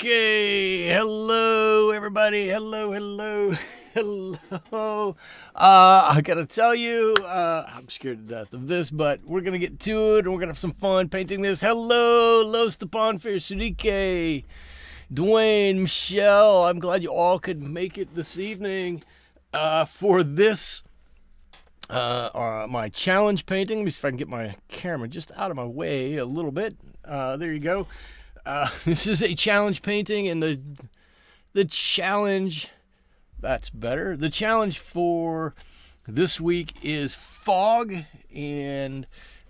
Okay, hello everybody, hello. I gotta tell you, I'm scared to death of this, but we're gonna get to it and we're gonna have some fun painting this. Hello, Los Tapan Sudike, Dwayne, Michelle, I'm glad you all could make it this evening for this, my challenge painting. Let me see if I can get my camera just out of my way a little bit. There you go. This is a challenge painting, and the challenge, that's better. The challenge for this week is fog, and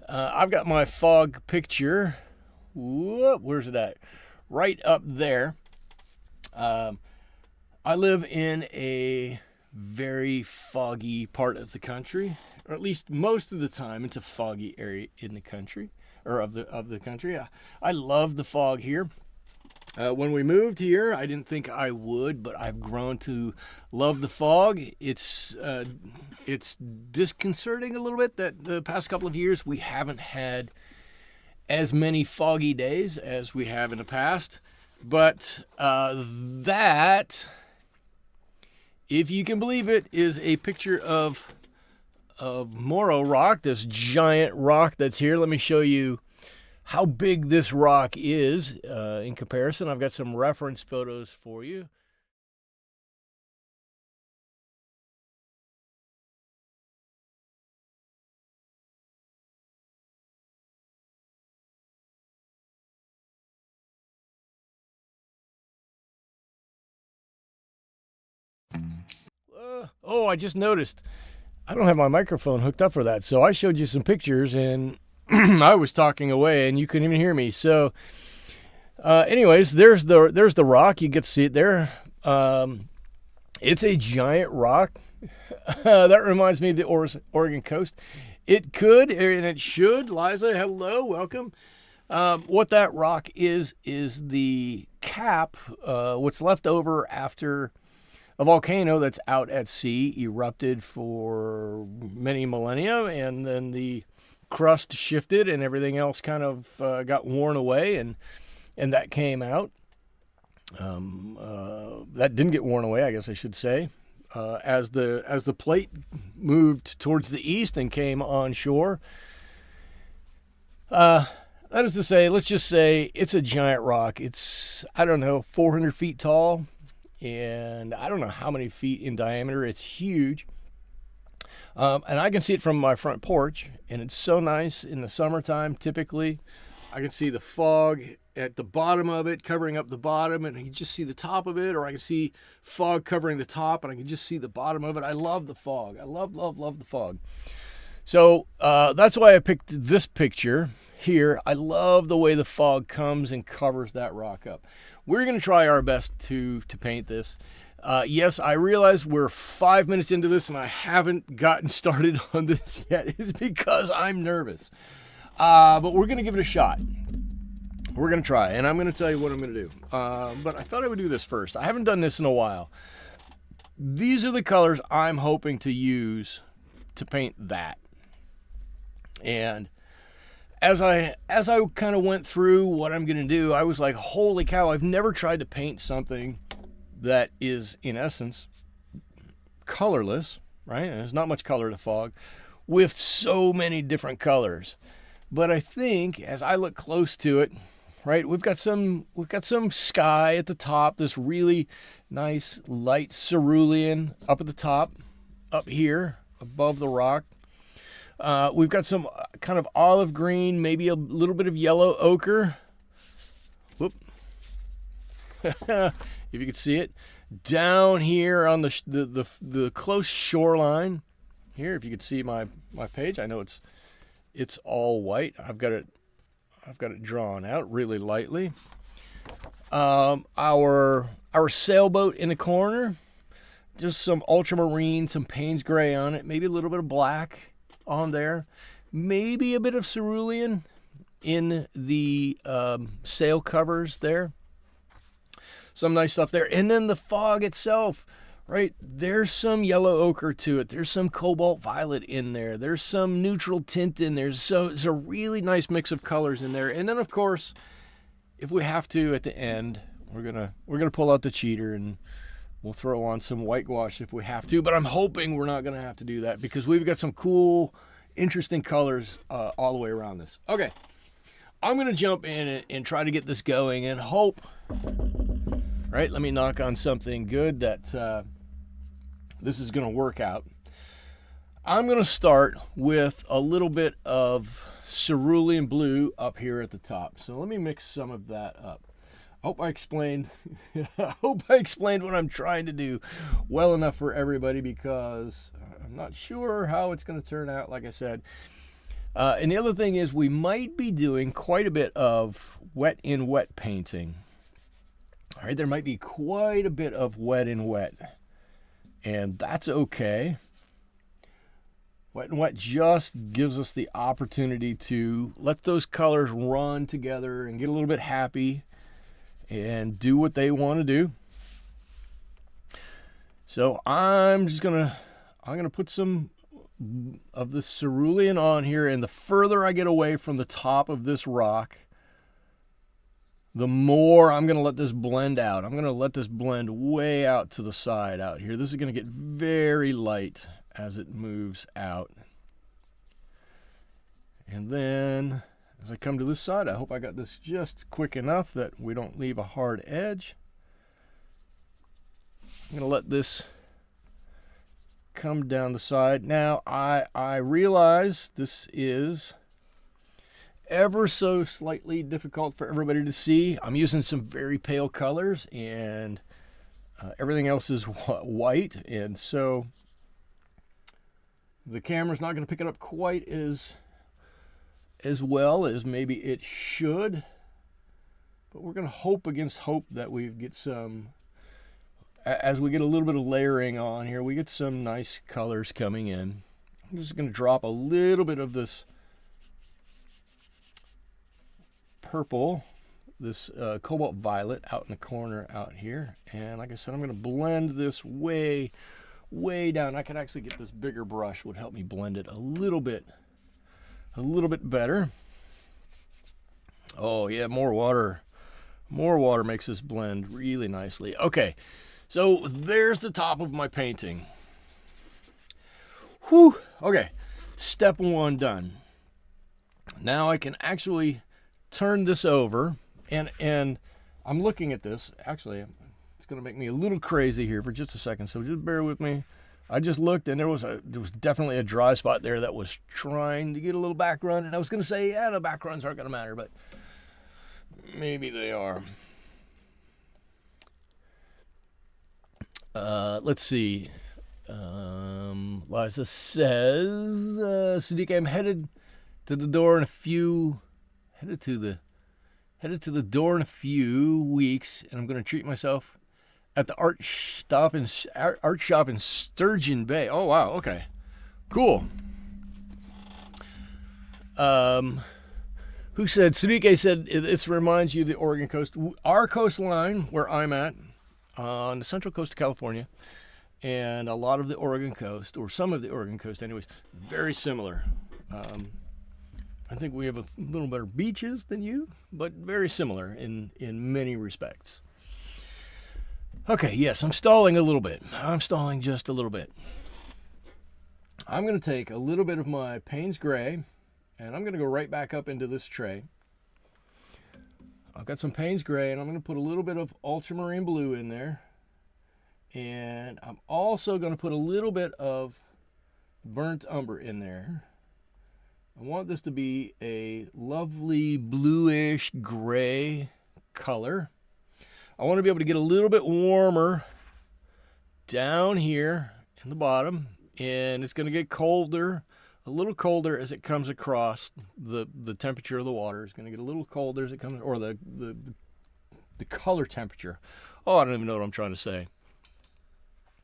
I've got my fog picture. Whoop, where's it at? Right up there. I live in a very foggy part of the country, or at least most of the time it's a foggy area in the country. Or of the country. I love the fog here. When we moved here, I didn't think I would, but I've grown to love the fog. It's disconcerting a little bit that the past couple of years we haven't had as many foggy days as we have in the past. But that, if you can believe it, is a picture of Moro rock, this giant rock that's here. Let me show you how big this rock is in comparison. I've got some reference photos for you. Oh, I just noticed I don't have my microphone hooked up for that, so I showed you some pictures and I was talking away and you couldn't even hear me. So anyways, there's the rock. You get to see it there. It's a giant rock. That reminds me of the Oregon coast. It could and it should. Liza, hello, welcome. What that rock is the cap, what's left over after a volcano that's out at sea, erupted for many millennia, and then the crust shifted and everything else kind of got worn away, and that came out. That didn't get worn away, I guess I should say, as the plate moved towards the east and came on shore. That is to say, let's just say it's a giant rock. It's, I don't know, 400 feet tall. And I don't know how many feet in diameter. It's huge. And I can see it from my front porch, and it's so nice in the summertime. Typically, I can see the fog at the bottom of it, covering up the bottom, and I can just see the top of it, or I can see fog covering the top, and I can just see the bottom of it. I love the fog. I love the fog. So that's why I picked this picture here. I love the way the fog comes and covers that rock up. We're going to try our best to paint this. Yes, I realize we're 5 minutes into this and I haven't gotten started on this yet. It's because I'm nervous. But we're going to give it a shot. We're going to try, and I'm going to tell you what I'm going to do. But I thought I would do this first. I haven't done this in a while. These are the colors I'm hoping to use to paint that. And as I kind of went through what I'm going to do, I was like, holy cow, I've never tried to paint something that is, in essence, colorless, right? And there's not much color to fog, with so many different colors. But I think as I look close to it, right, we've got some sky at the top, this really nice light cerulean up at the top, up here above the rock. We've got some kind of olive green, maybe a little bit of yellow ochre. Whoop. If you could see it. Down here on the close shoreline. Here, if you could see my page, I know it's all white. I've got it drawn out really lightly. Our sailboat in the corner. Just some ultramarine, some Paynes Gray on it, maybe a little bit of black on there, maybe a bit of cerulean in the sail covers there. Some nice stuff there. And then the fog itself, right? There's some yellow ochre to it. There's some cobalt violet in there. There's some neutral tint in there. So it's a really nice mix of colors in there. And then, of course, if we have to, at the end, we're gonna pull out the cheater and we'll throw on some white gouache if we have to, but I'm hoping we're not gonna have to do that because we've got some cool, interesting colors all the way around this. Okay, I'm gonna jump in and try to get this going and hope. Right, let me knock on something good that this is gonna work out. I'm gonna start with a little bit of Cerulean Blue up here at the top. So let me mix some of that up. I hope I explained what I'm trying to do well enough for everybody, because I'm not sure how it's going to turn out, like I said. And the other thing is we might be doing quite a bit of wet in wet painting. All right, there might be quite a bit of wet in wet, and that's okay. Wet and wet just gives us the opportunity to let those colors run together and get a little bit happy and do what they want to do. So I'm gonna put some of the cerulean on here, and the further I get away from the top of this rock, the more I'm gonna let this blend out. I'm gonna let this blend way out to the side out here. This is gonna get very light as it moves out. And then as I come to this side, I hope I got this just quick enough that we don't leave a hard edge. I'm gonna let this come down the side. Now I realize this is ever so slightly difficult for everybody to see. I'm using some very pale colors, and everything else is white, and so the camera's not going to pick it up quite as well as maybe it should, but we're going to hope against hope that we get some, as we get a little bit of layering on here, we get some nice colors coming in. I'm just going to drop a little bit of this purple, this Cobalt Violet out in the corner out here, and like I said, I'm going to blend this way down. I could actually get this bigger brush, would help me blend it a little bit better. Oh yeah, more water makes this blend really nicely. Okay, so there's the top of my painting. Whew. Okay, step one done. Now I can actually turn this over, and I'm looking at this. Actually, it's going to make me a little crazy here for just a second, so just bear with me. I just looked, and there was definitely a dry spot there that was trying to get a little background, and I was going to say, yeah, the backgrounds aren't going to matter, but maybe they are. Let's see. Liza says, Sadiq, I'm headed to the door in a few weeks, and I'm going to treat myself at the art shop in Sturgeon Bay. Oh wow, okay, cool. Who said? Sadiq said it reminds you of the Oregon coast, our coastline where I'm at, on the central coast of California, and a lot of the Oregon coast, or some of the Oregon coast, anyways, very similar. I think we have a little better beaches than you, but very similar in many respects. Okay, yes, I'm stalling a little bit. I'm stalling just a little bit. I'm going to take a little bit of my Paynes Gray, and I'm going to go right back up into this tray. I've got some Paynes Gray, and I'm going to put a little bit of Ultramarine Blue in there. And I'm also going to put a little bit of Burnt Umber in there. I want this to be a lovely bluish gray color. I want to be able to get a little bit warmer down here in the bottom, and it's going to get colder, a little colder as it comes across. The temperature of the water is going to get a little colder as it comes, or the color temperature. Oh, I don't even know what I'm trying to say.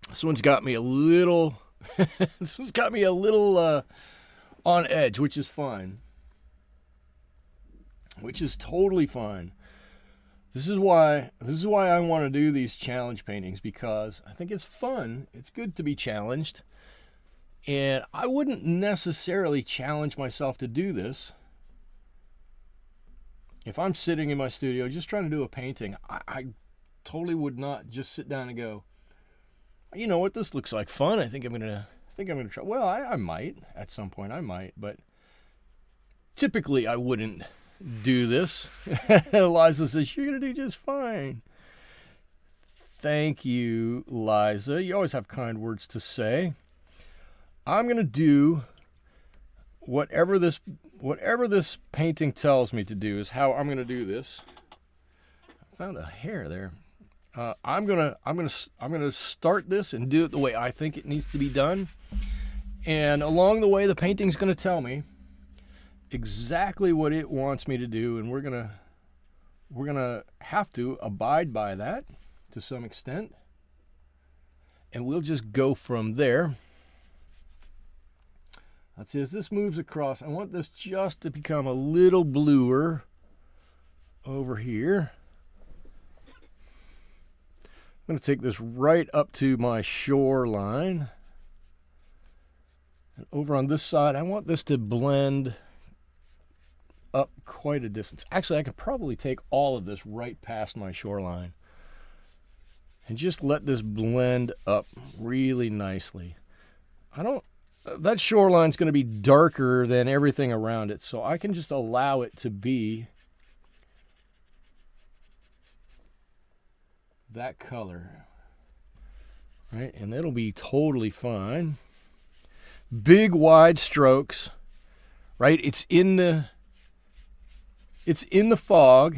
This one's got me a little on edge, which is fine. Which is totally fine. This is why I want to do these challenge paintings, because I think it's fun. It's good to be challenged. And I wouldn't necessarily challenge myself to do this if I'm sitting in my studio just trying to do a painting. totally would not just sit down and go, you know what, this looks like fun. I think I'm gonna try. Well, I might at some point. I might, but typically I wouldn't do this. Liza says you're gonna do just fine. Thank you, Liza. You always have kind words to say. I'm gonna do whatever this painting tells me to do is how I'm gonna do this. I found a hair there. I'm gonna start this and do it the way I think it needs to be done, and along the way, the painting's gonna tell me exactly what it wants me to do, and we're gonna have to abide by that to some extent, and we'll just go from there. Let's see, as this moves across, I want this just to become a little bluer over here. I'm going to take this right up to my shoreline. And over on this side, I want this to blend up quite a distance. Actually, I could probably take all of this right past my shoreline and just let this blend up really nicely. That shoreline's going to be darker than everything around it, so I can just allow it to be that color, right? And it'll be totally fine. Big wide strokes, right? It's in the fog.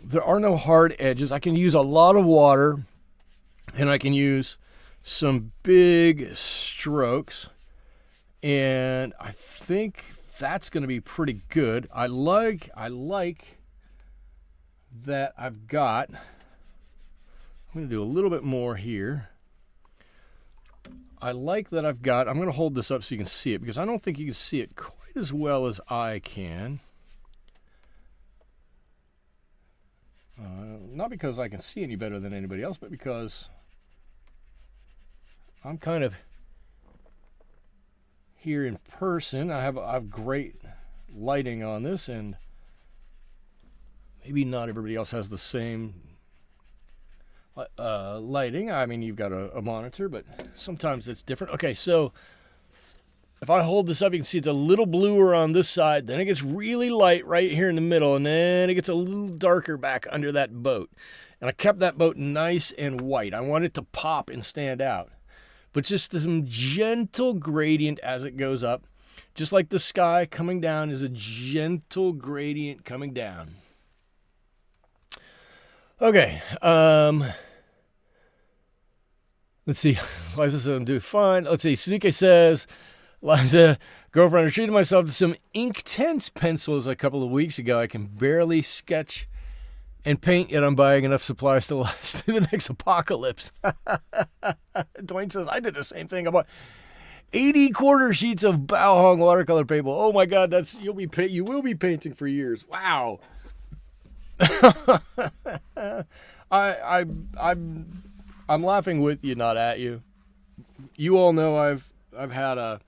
There are no hard edges. I can use a lot of water, and I can use some big strokes, and I think that's going to be pretty good. I like that I've got. I'm going to do a little bit more here. I like that I've got. I'm going to hold this up so you can see it, because I don't think you can see it quite as well as I can. Not because I can see any better than anybody else, but because I'm kind of here in person. I have great lighting on this, and maybe not everybody else has the same lighting. I mean, you've got a monitor, but sometimes it's different. Okay, so if I hold this up, you can see it's a little bluer on this side, then it gets really light right here in the middle, and then it gets a little darker back under that boat. And I kept that boat nice and white. I want it to pop and stand out. But just some gentle gradient as it goes up. Just like the sky coming down is a gentle gradient coming down. Okay, let's see. Liza said I'm doing fine. Let's see. Sunike says, Liza, girlfriend, I treated myself to some Inktense pencils a couple of weeks ago. I can barely sketch and paint, yet I'm buying enough supplies to last through the next apocalypse. Dwayne says, I did the same thing. I bought 80 quarter sheets of Bauhong watercolor paper. Oh my God, you will be painting for years. Wow. I'm laughing with you, not at you. You all know I've had a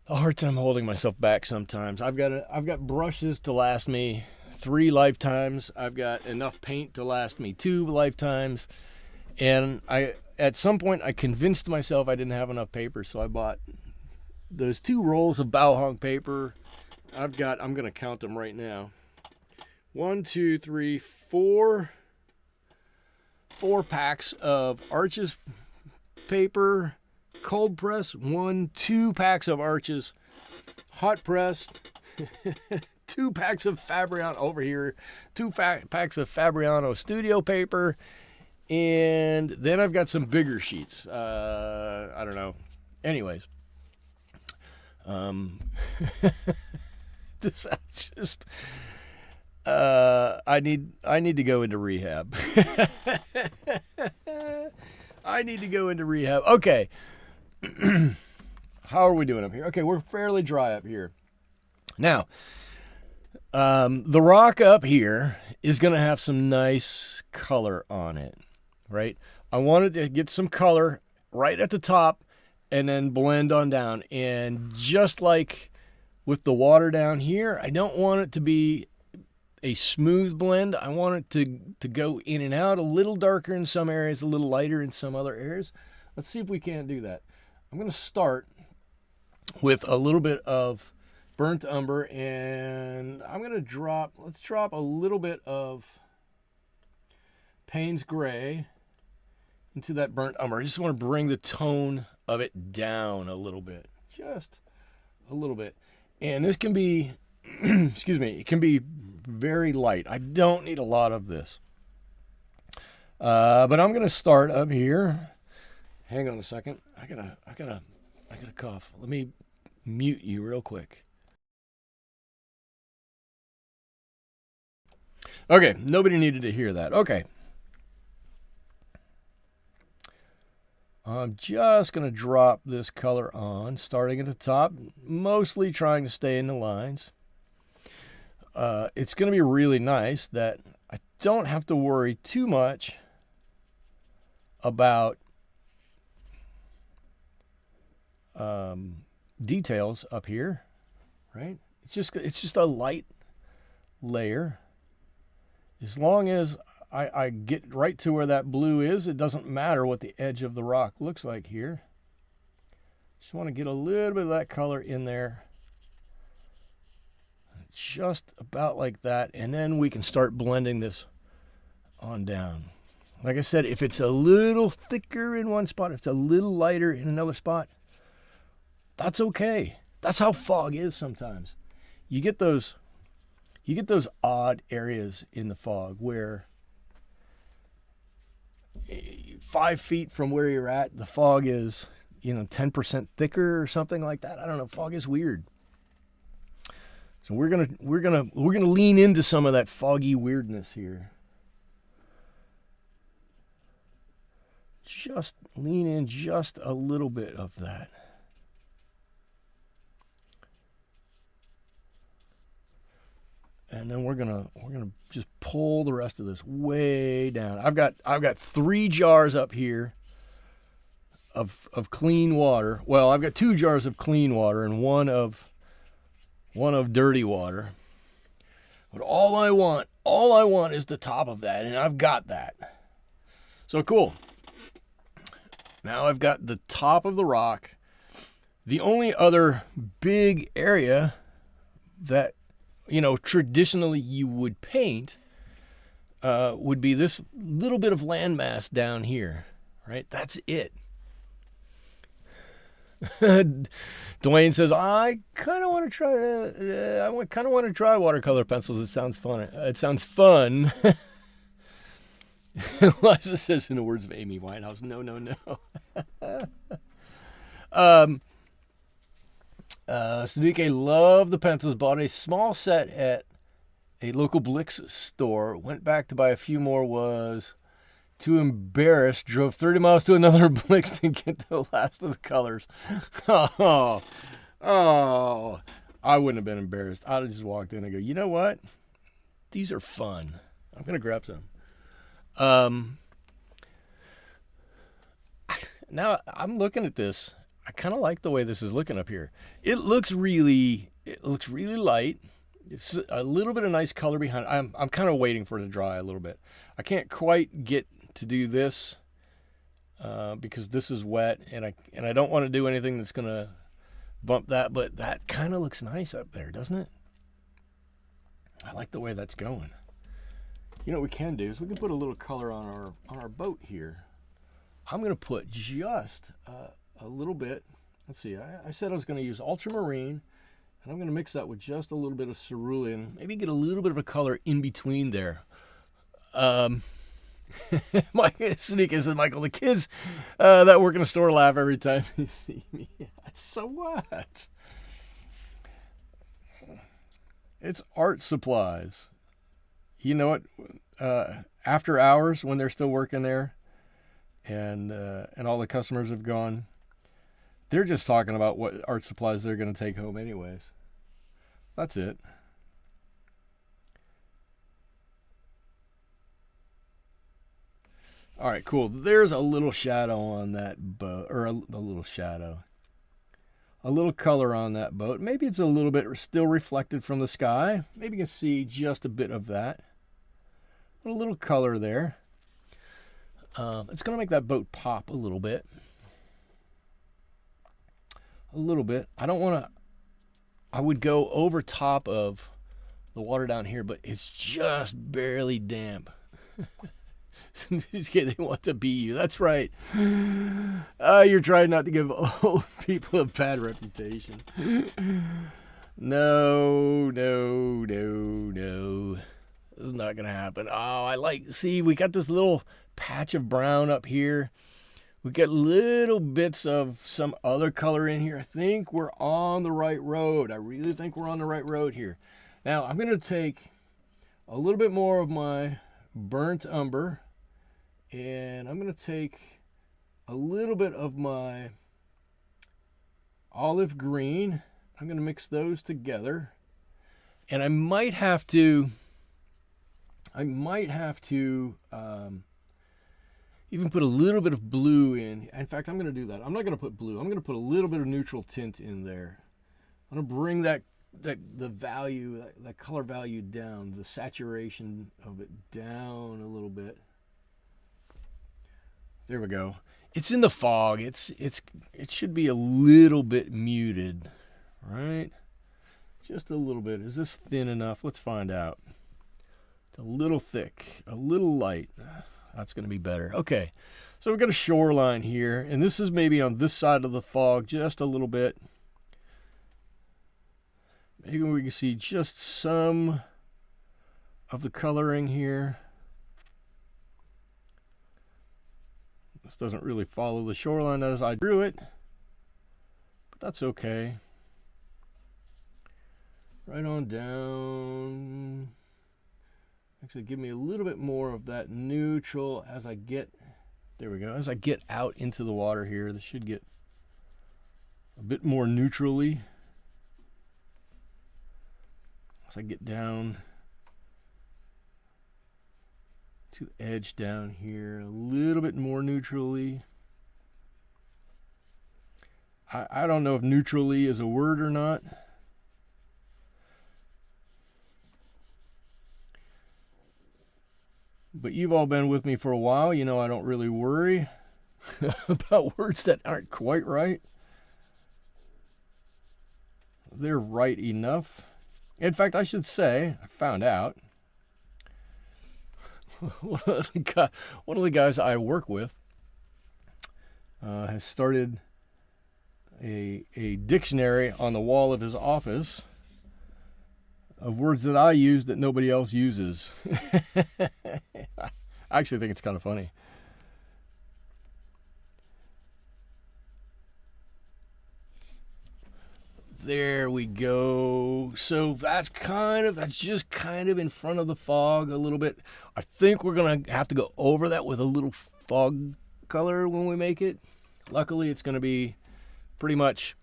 hard time holding myself back sometimes. I've got brushes to last me 3 lifetimes. I've got enough paint to last me 2 lifetimes. And at some point I convinced myself I didn't have enough paper, so I bought those 2 rolls of Bauhong paper. I'm going to count them right now. 1, 2, 3, 4 packs of Arches paper, cold press, 2 packs of Arches, hot press, 2 packs of Fabriano over here, 2 packs of Fabriano studio paper, and then I've got some bigger sheets. I don't know. Anyways, this just. I need to go into rehab. I need to go into rehab. Okay. How are we doing up here? Okay, we're fairly dry up here. Now, the rock up here is going to have some nice color on it, right? I wanted to get some color right at the top and then blend on down. And just like with the water down here, I don't want it to be a smooth blend. I want it to go in and out, a little darker in some areas, a little lighter in some other areas. Let's see if we can't do that. I'm going to start with a little bit of burnt umber, and I'm going to let's drop a little bit of Paynes Gray into that burnt umber. I just want to bring the tone of it down a little bit, just a little bit. And this can be, excuse me, it can be very light. I don't need a lot of this. But I'm going to start up here. Hang on a second. I gotta cough. Let me mute you real quick. Okay, nobody needed to hear that. Okay. I'm just going to drop this color on, starting at the top, mostly trying to stay in the lines. It's going to be really nice that I don't have to worry too much about details up here, right? It's just a light layer. As long as I get right to where that blue is, it doesn't matter what the edge of the rock looks like here. Just want to get a little bit of that color in there. Just about like that. And then we can start blending this on down. Like I said, if it's a little thicker in one spot, if it's a little lighter in another spot, that's okay. That's how fog is sometimes. You get those odd areas in the fog where 5 feet from where you're at, the fog is, 10% thicker or something like that. I don't know. Fog is weird. So we're gonna lean into some of that foggy weirdness here. Just lean in just a little bit of that. And then we're gonna just pull the rest of this way down. I've got 3 jars up here of clean water. Well, I've got 2 jars of clean water and one of dirty water. But all I want is the top of that, and I've got that. So cool. Now I've got the top of the rock. The only other big area that traditionally you would paint would be this little bit of landmass down here, right? That's it. Dwayne says, I kind of want to try watercolor pencils. It sounds fun. It sounds fun. Eliza says, in the words of Amy Winehouse, no. Sadique loved the pencils, bought a small set at a local Blix store, went back to buy a few more, was too embarrassed, drove 30 miles to another Blix to get the last of the colors. Oh, I wouldn't have been embarrassed. I'd have just walked in and go, you know what? These are fun. I'm going to grab some. Now I'm looking at this. I kind of like the way this is looking up here. It looks really light. It's a little bit of nice color behind it. I'm kind of waiting for it to dry a little bit. I can't quite get to do this because this is wet, and I don't want to do anything that's going to bump that, but that kind of looks nice up there, doesn't it? I like the way that's going. You know what we can do is we can put a little color on our boat here. I'm going to put just a little bit. Let's see. I said I was going to use Ultramarine, and I'm going to mix that with just a little bit of Cerulean. Maybe get a little bit of a color in between there. Mike Sneaker said, Michael, the kids that work in a store laugh every time they see me. So what? It's art supplies. You know what? After hours, when they're still working there, and all the customers have gone, they're just talking about what art supplies they're going to take home anyways. That's it. All right, cool. There's a little shadow on that boat, or a little shadow. a little color on that boat. Maybe it's a little bit still reflected from the sky. Maybe you can see just a bit of that. A little color there. It's going to make that boat pop a little bit. A little bit. I don't want to... I would go over top of the water down here, but it's just barely damp. They want to be you. That's right. You're trying not to give old people a bad reputation. No. This is not going to happen. Oh, see, we got this little patch of brown up here. We got little bits of some other color in here. I think we're on the right road. I really think we're on the right road here. Now, I'm going to take a little bit more of my burnt umber, and I'm going to take a little bit of my olive green. I'm going to mix those together. And I might have to even put a little bit of blue in. In fact, I'm going to do that. I'm not going to put blue. I'm going to put a little bit of neutral tint in there. I'm going to bring the value, that color value down, the saturation of it down a little bit. There we go. It's in the fog. It should be a little bit muted, right? Just a little bit. Is this thin enough? Let's find out. It's a little thick, a little light. That's going to be better. Okay, so we've got a shoreline here, and this is maybe on this side of the fog just a little bit. Maybe we can see just some of the coloring here. This doesn't really follow the shoreline as I drew it, but that's okay. Right on down. Actually, give me a little bit more of that neutral as I get, there we go, as I get out into the water here. This should get a bit more neutrally. As I get down to the edge down here, a little bit more neutrally. I don't know if neutrally is a word or not. But you've all been with me for a while. You know I don't really worry about words that aren't quite right. They're right enough. In fact, I should say, I found out, one of the guys I work with has started a dictionary on the wall of his office of words that I use that nobody else uses. I actually think it's kind of funny. There we go. So that's just kind of in front of the fog a little bit. I think we're going to have to go over that with a little fog color when we make it. Luckily, it's going to be pretty much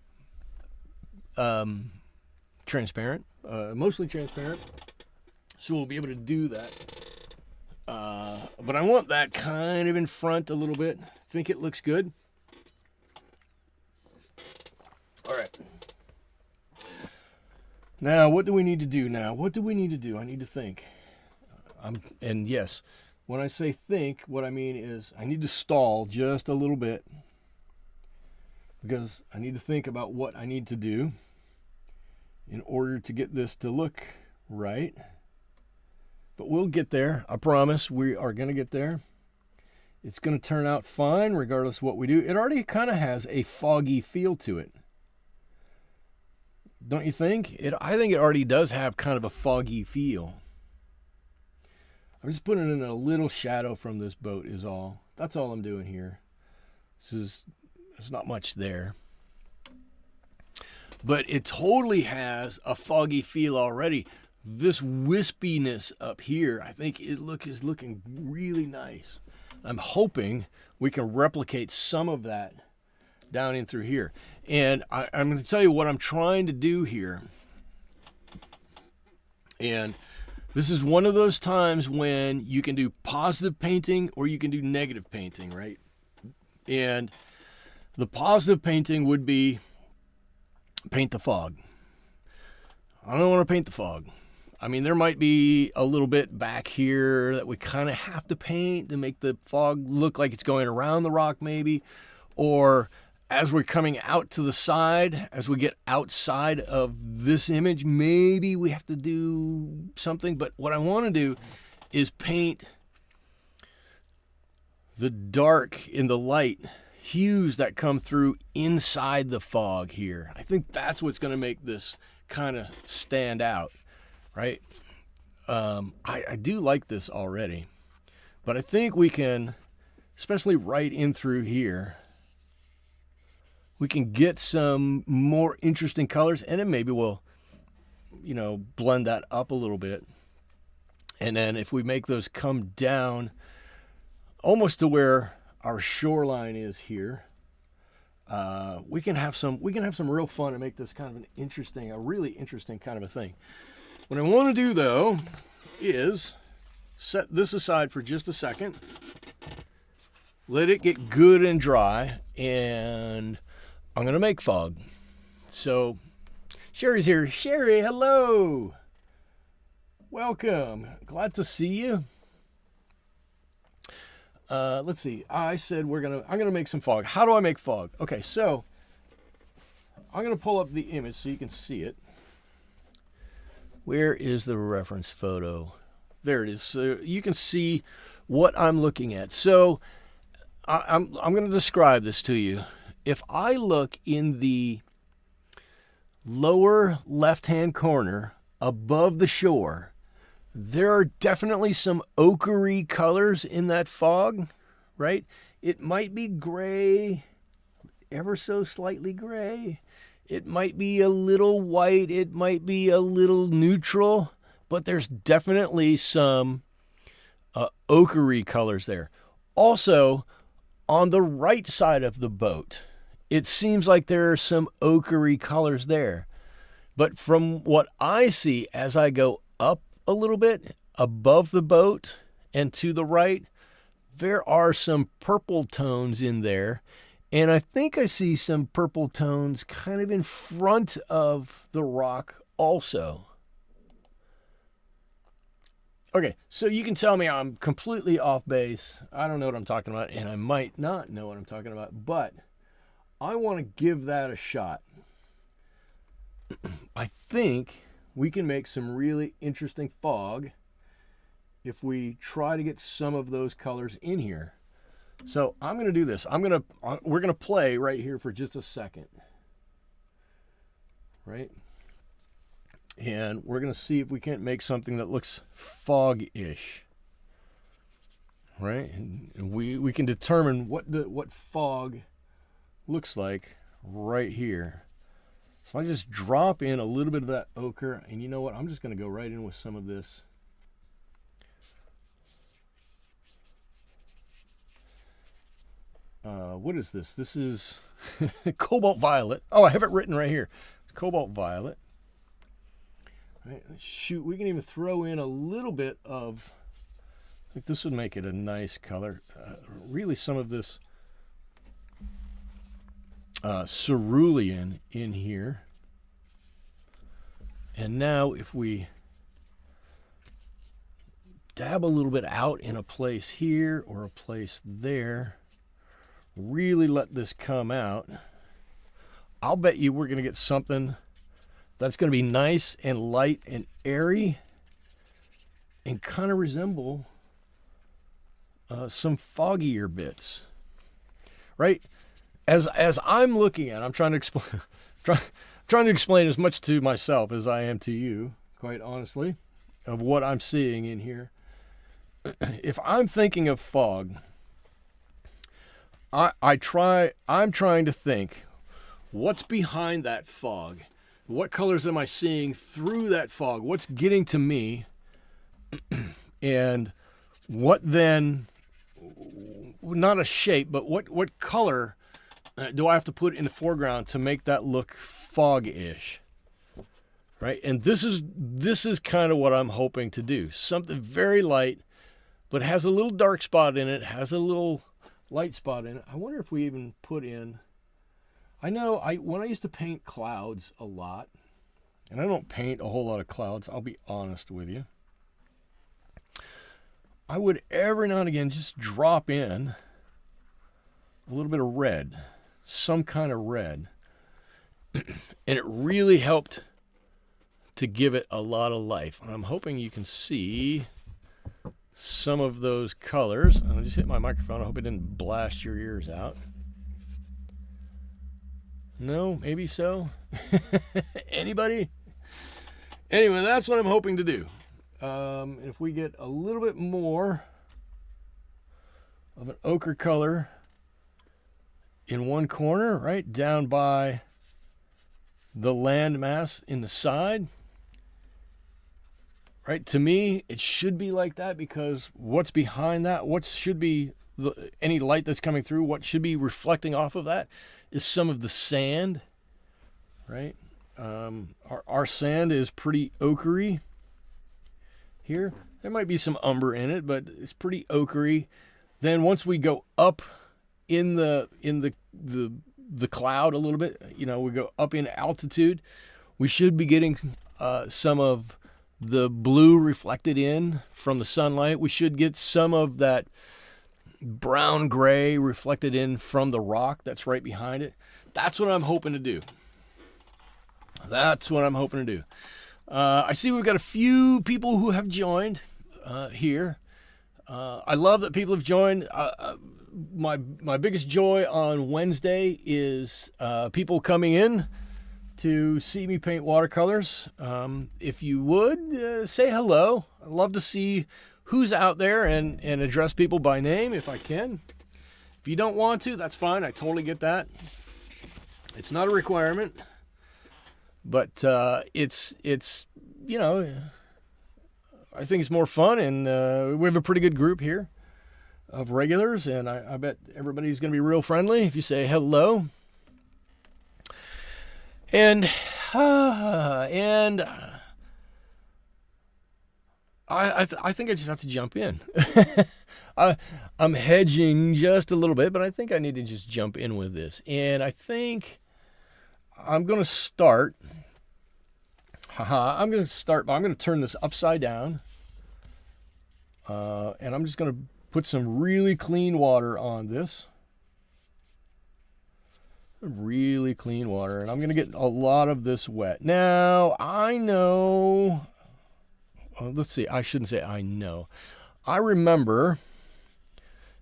transparent. Mostly transparent, so we'll be able to do that. But I want that kind of in front a little bit. I think it looks good. All right. Now, what do we need to do now? What do we need to do? I need to think. And yes, when I say think, what I mean is I need to stall just a little bit because I need to think about what I need to do in order to get this to look right. But we'll get there. I promise we are going to get there. It's going to turn out fine regardless of what we do. It already kind of has a foggy feel to it. Don't you think? I think it already does have kind of a foggy feel. I'm just putting in a little shadow from this boat is all. That's all I'm doing here. There's not much there. But it totally has a foggy feel already. This wispiness up here, I think is looking really nice. I'm hoping we can replicate some of that down in through here. And I'm going to tell you what I'm trying to do here. And this is one of those times when you can do positive painting or you can do negative painting, right? And the positive painting would be paint the fog. I don't want to paint the fog. I mean, there might be a little bit back here that we kind of have to paint to make the fog look like it's going around the rock maybe. Or as we're coming out to the side, as we get outside of this image, maybe we have to do something. But what I want to do is paint the dark in the light hues that come through inside the fog here. I think that's what's going to make this kind of stand out. Right? I do like this already, but I think we can, especially right in through here, we can get some more interesting colors, and then maybe we'll, you know, blend that up a little bit. And then if we make those come down almost to where our shoreline is here, we can have some real fun and make this kind of a really interesting kind of a thing. What I want to do, though, is set this aside for just a second. Let it get good and dry, and I'm going to make fog. So, Sherry's here. Sherry, hello. Welcome. Glad to see you. Let's see. I said I'm gonna make some fog. How do I make fog? Okay, so I'm going to pull up the image so you can see it. Where is the reference photo? There it is. So you can see what I'm looking at. So I'm going to describe this to you. If I look in the lower left-hand corner above the shore, there are definitely some ochre colors in that fog, right? It might be gray, ever so slightly gray. It might be a little white, it might be a little neutral, but there's definitely some ochre colors there. Also, on the right side of the boat, it seems like there are some ochre colors there. But from what I see as I go up a little bit above the boat and to the right, there are some purple tones in there. And I think I see some purple tones kind of in front of the rock also. Okay, so you can tell me I'm completely off base. I don't know what I'm talking about, and I might not know what I'm talking about, but I want to give that a shot. I think we can make some really interesting fog if we try to get some of those colors in here. So I'm going to do this. We're going to play right here for just a second. Right? And we're going to see if we can't make something that looks fog-ish. Right? And we can determine what fog looks like right here. So I just drop in a little bit of that ochre, and you know what? I'm just going to go right in with some of this. What is this? This is Cobalt Violet. Oh, I have it written right here. It's Cobalt Violet. Right, shoot, we can even throw in a little bit of, I think this would make it a nice color. Really some of this cerulean in here. And now if we dab a little bit out in a place here or a place there, really let this come out, I'll bet you we're going to get something that's going to be nice and light and airy and kind of resemble some foggier bits, right? As I'm looking at it, I'm trying to explain trying to explain as much to myself as I am to you, quite honestly, of what I'm seeing in here. If I'm thinking of fog, I'm trying to think, what's behind that fog? What colors am I seeing through that fog? What's getting to me? And what then, not a shape, but what color do I have to put in the foreground to make that look fog-ish? Right? And this is kind of what I'm hoping to do. Something very light, but has a little dark spot in it, has a little light spot in it. I wonder if we even put in, I know when I used to paint clouds a lot, and I don't paint a whole lot of clouds, I'll be honest with you, I would every now and again just drop in a little bit of red, some kind of red, and it really helped to give it a lot of life. And I'm hoping you can see some of those colors. I just hit my microphone. I hope it didn't blast your ears out. No, maybe so. Anybody? Anyway, that's what I'm hoping to do. If we get a little bit more of an ochre color in one corner, right down by the landmass in the side, right? To me, it should be like that, because what's behind that, what should be any light that's coming through, what should be reflecting off of that is some of the sand, right? Our sand is pretty ochre here. There might be some umber in it, but it's pretty ochre. Then once we go up in the cloud a little bit, we go up in altitude, we should be getting some of the blue reflected in from the sunlight. We should get some of that brown gray reflected in from the rock that's right behind it. That's what I'm hoping to do. That's what I'm hoping to do. I see we've got a few people who have joined here. I love that people have joined. My biggest joy on Wednesday is people coming in to see me paint watercolors. If you would, say hello. I'd love to see who's out there and address people by name if I can. If you don't want to, that's fine. I totally get that. It's not a requirement. But it's I think it's more fun, and we have a pretty good group here of regulars, and I bet everybody's going to be real friendly if you say hello. And I think I just have to jump in. I'm hedging just a little bit, but I think I need to just jump in with this. And I think I'm going to start. I'm going to turn this upside down. And I'm just going to put some really clean water on this. Really clean water. And I'm going to get a lot of this wet. Now, I know. Well, let's see. I shouldn't say I know. I remember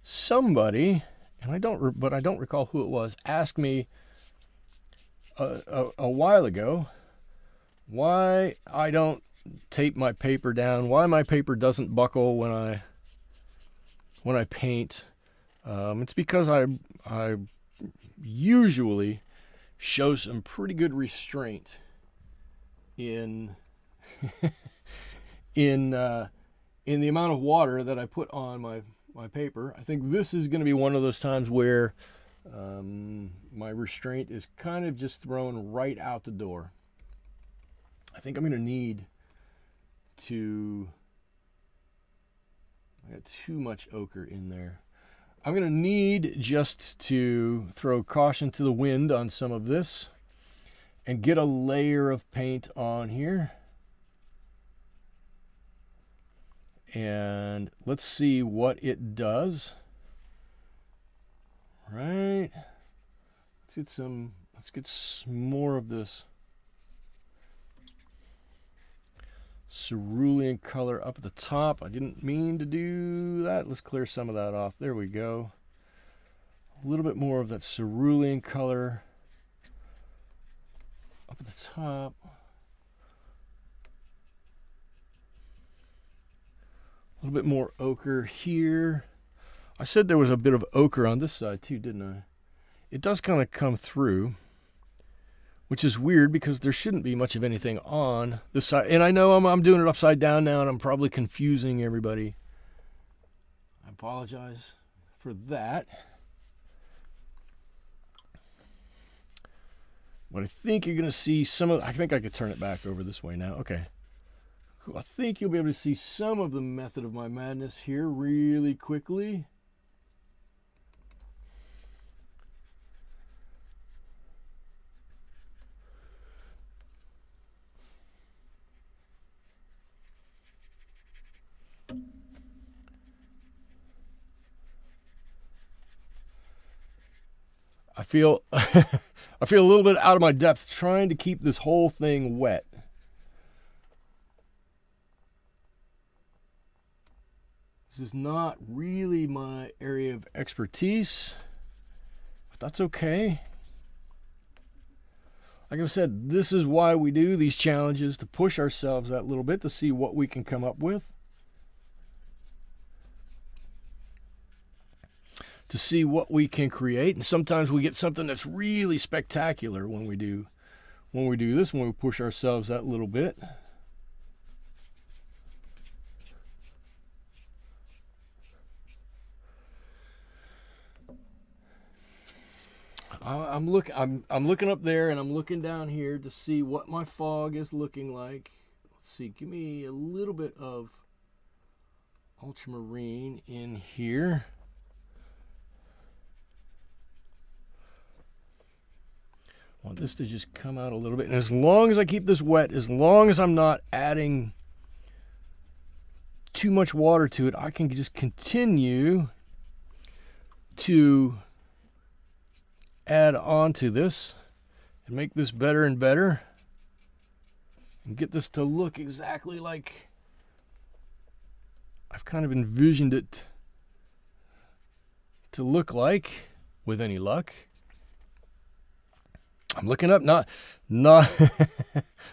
somebody, and I don't recall who it was, asked me a while ago why I don't tape my paper down, why my paper doesn't buckle when I paint. It's because I usually show some pretty good restraint in in the amount of water that I put on my paper. I think this is going to be one of those times where my restraint is kind of just thrown right out the door. I think I'm going to need to... I got too much ochre in there. I'm going to need just to throw caution to the wind on some of this and get a layer of paint on here. And let's see what it does. Right. Let's get some more of this cerulean color up at the top. I didn't mean to do that. Let's clear some of that off. There we go. A little bit more of that cerulean color up at the top. A little bit more ochre here. I said there was a bit of ochre on this side too, didn't I? It does kind of come through, which is weird because there shouldn't be much of anything on this side. And I know I'm doing it upside down now, and I'm probably confusing everybody. I apologize for that. But I think you're going to see some of... I think I could turn it back over this way now. Okay. Cool. I think you'll be able to see some of the method of my madness here really quickly. feel I feel a little bit out of my depth trying to keep this whole thing wet. This is not really my area of expertise, but that's okay. Like I said, this is why we do these challenges, to push ourselves that little bit, to see what we can come up with, to see what we can create. And sometimes we get something that's really spectacular when we do this, when we push ourselves that little bit. I'm looking up there, and I'm looking down here to see what my fog is looking like. Let's see, give me a little bit of ultramarine in here. I want this to just come out a little bit. And as long as I keep this wet, as long as I'm not adding too much water to it, I can just continue to add on to this and make this better and better and get this to look exactly like I've kind of envisioned it to look like, with any luck. I'm looking up, not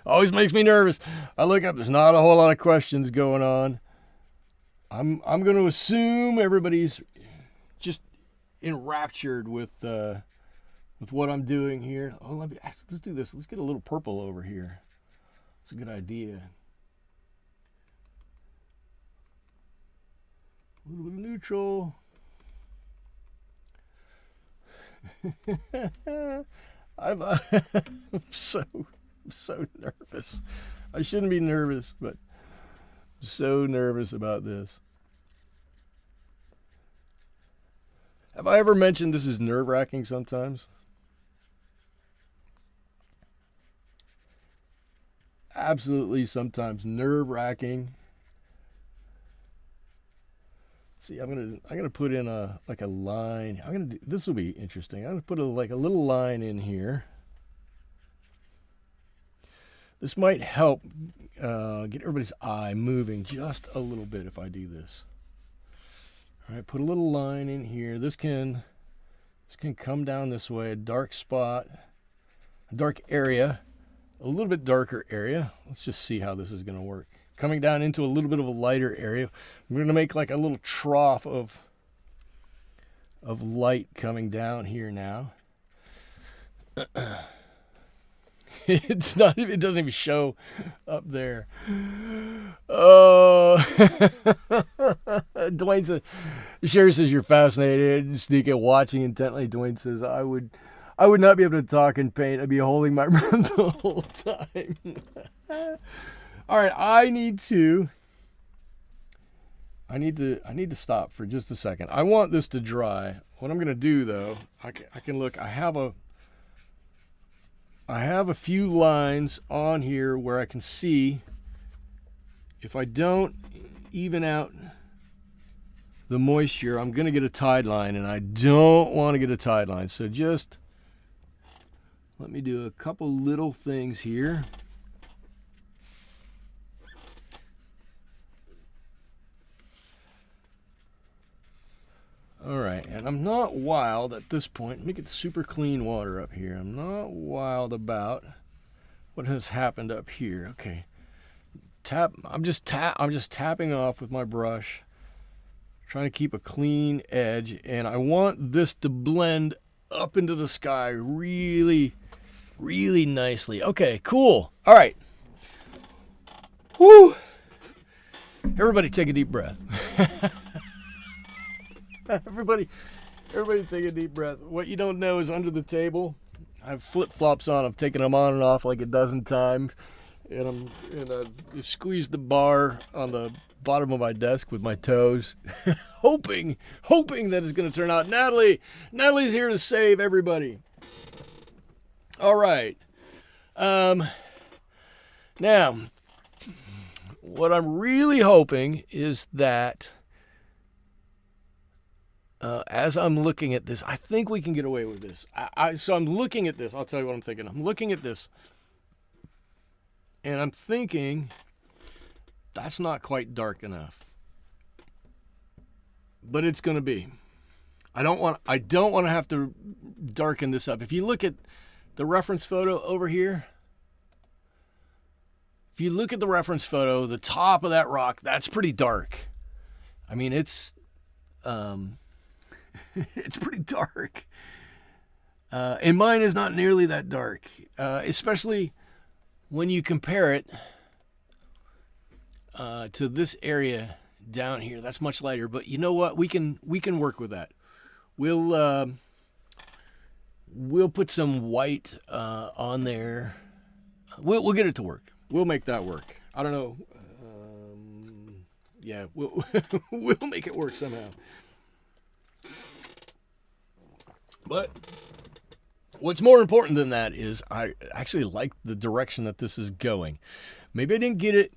always makes me nervous. I look up, there's not a whole lot of questions going on. I'm going to assume everybody's just enraptured with what I'm doing here. Oh, let's do this. Let's get a little purple over here. That's a good idea. A little bit of neutral. I'm so nervous. I shouldn't be nervous, but I'm so nervous about this. Have I ever mentioned this is nerve-wracking sometimes? Absolutely, sometimes nerve-wracking. See, I'm gonna put in a line. This will be interesting. I'm gonna put a little line in here. This might help get everybody's eye moving just a little bit if I do this. All right, put a little line in here. This can come down this way. A dark spot, a dark area, a little bit darker area. Let's just see how this is going to work. Coming down into a little bit of a lighter area. I'm going to make like a little trough of light coming down here now. It doesn't even show up there. Oh, Dwayne says, Sherry says you're fascinated. Sneak it, watching intently. Dwayne says I would not be able to talk and paint. I'd be holding my breath the whole time. All right, I need to stop for just a second. I want this to dry. What I'm going to do though, I can look. I have a few lines on here where I can see if I don't even out the moisture, I'm going to get a tide line, and I don't want to get a tide line. So just let me do a couple little things here. All right, and I'm not wild at this point. Let me get super clean water up here. I'm not wild about what has happened up here. Okay, I'm just tapping off with my brush, trying to keep a clean edge, and I want this to blend up into the sky really, really nicely. Okay, cool. All right. Whew. Everybody take a deep breath. Everybody take a deep breath. What you don't know is under the table, I have flip-flops on. I've taken them on and off like a dozen times. And I've squeezed the bar on the bottom of my desk with my toes, hoping that it's going to turn out. Natalie's here to save everybody. All right. Now, what I'm really hoping is that as I'm looking at this, I think we can get away with this. So I'm looking at this. I'll tell you what I'm thinking. I'm looking at this, and I'm thinking that's not quite dark enough. But it's going to be. I don't want to have to darken this up. If you look at the reference photo over here, if you look at the reference photo, the top of that rock, that's pretty dark. I mean, it's it's pretty dark. And mine is not nearly that dark, especially when you compare it to this area down here. That's much lighter, but you know what? We can work with that. We'll put some white on there. We'll get it to work. We'll make that work. I don't know. Yeah, we'll make it work somehow. But what's more important than that is I actually like the direction that this is going. Maybe I didn't get it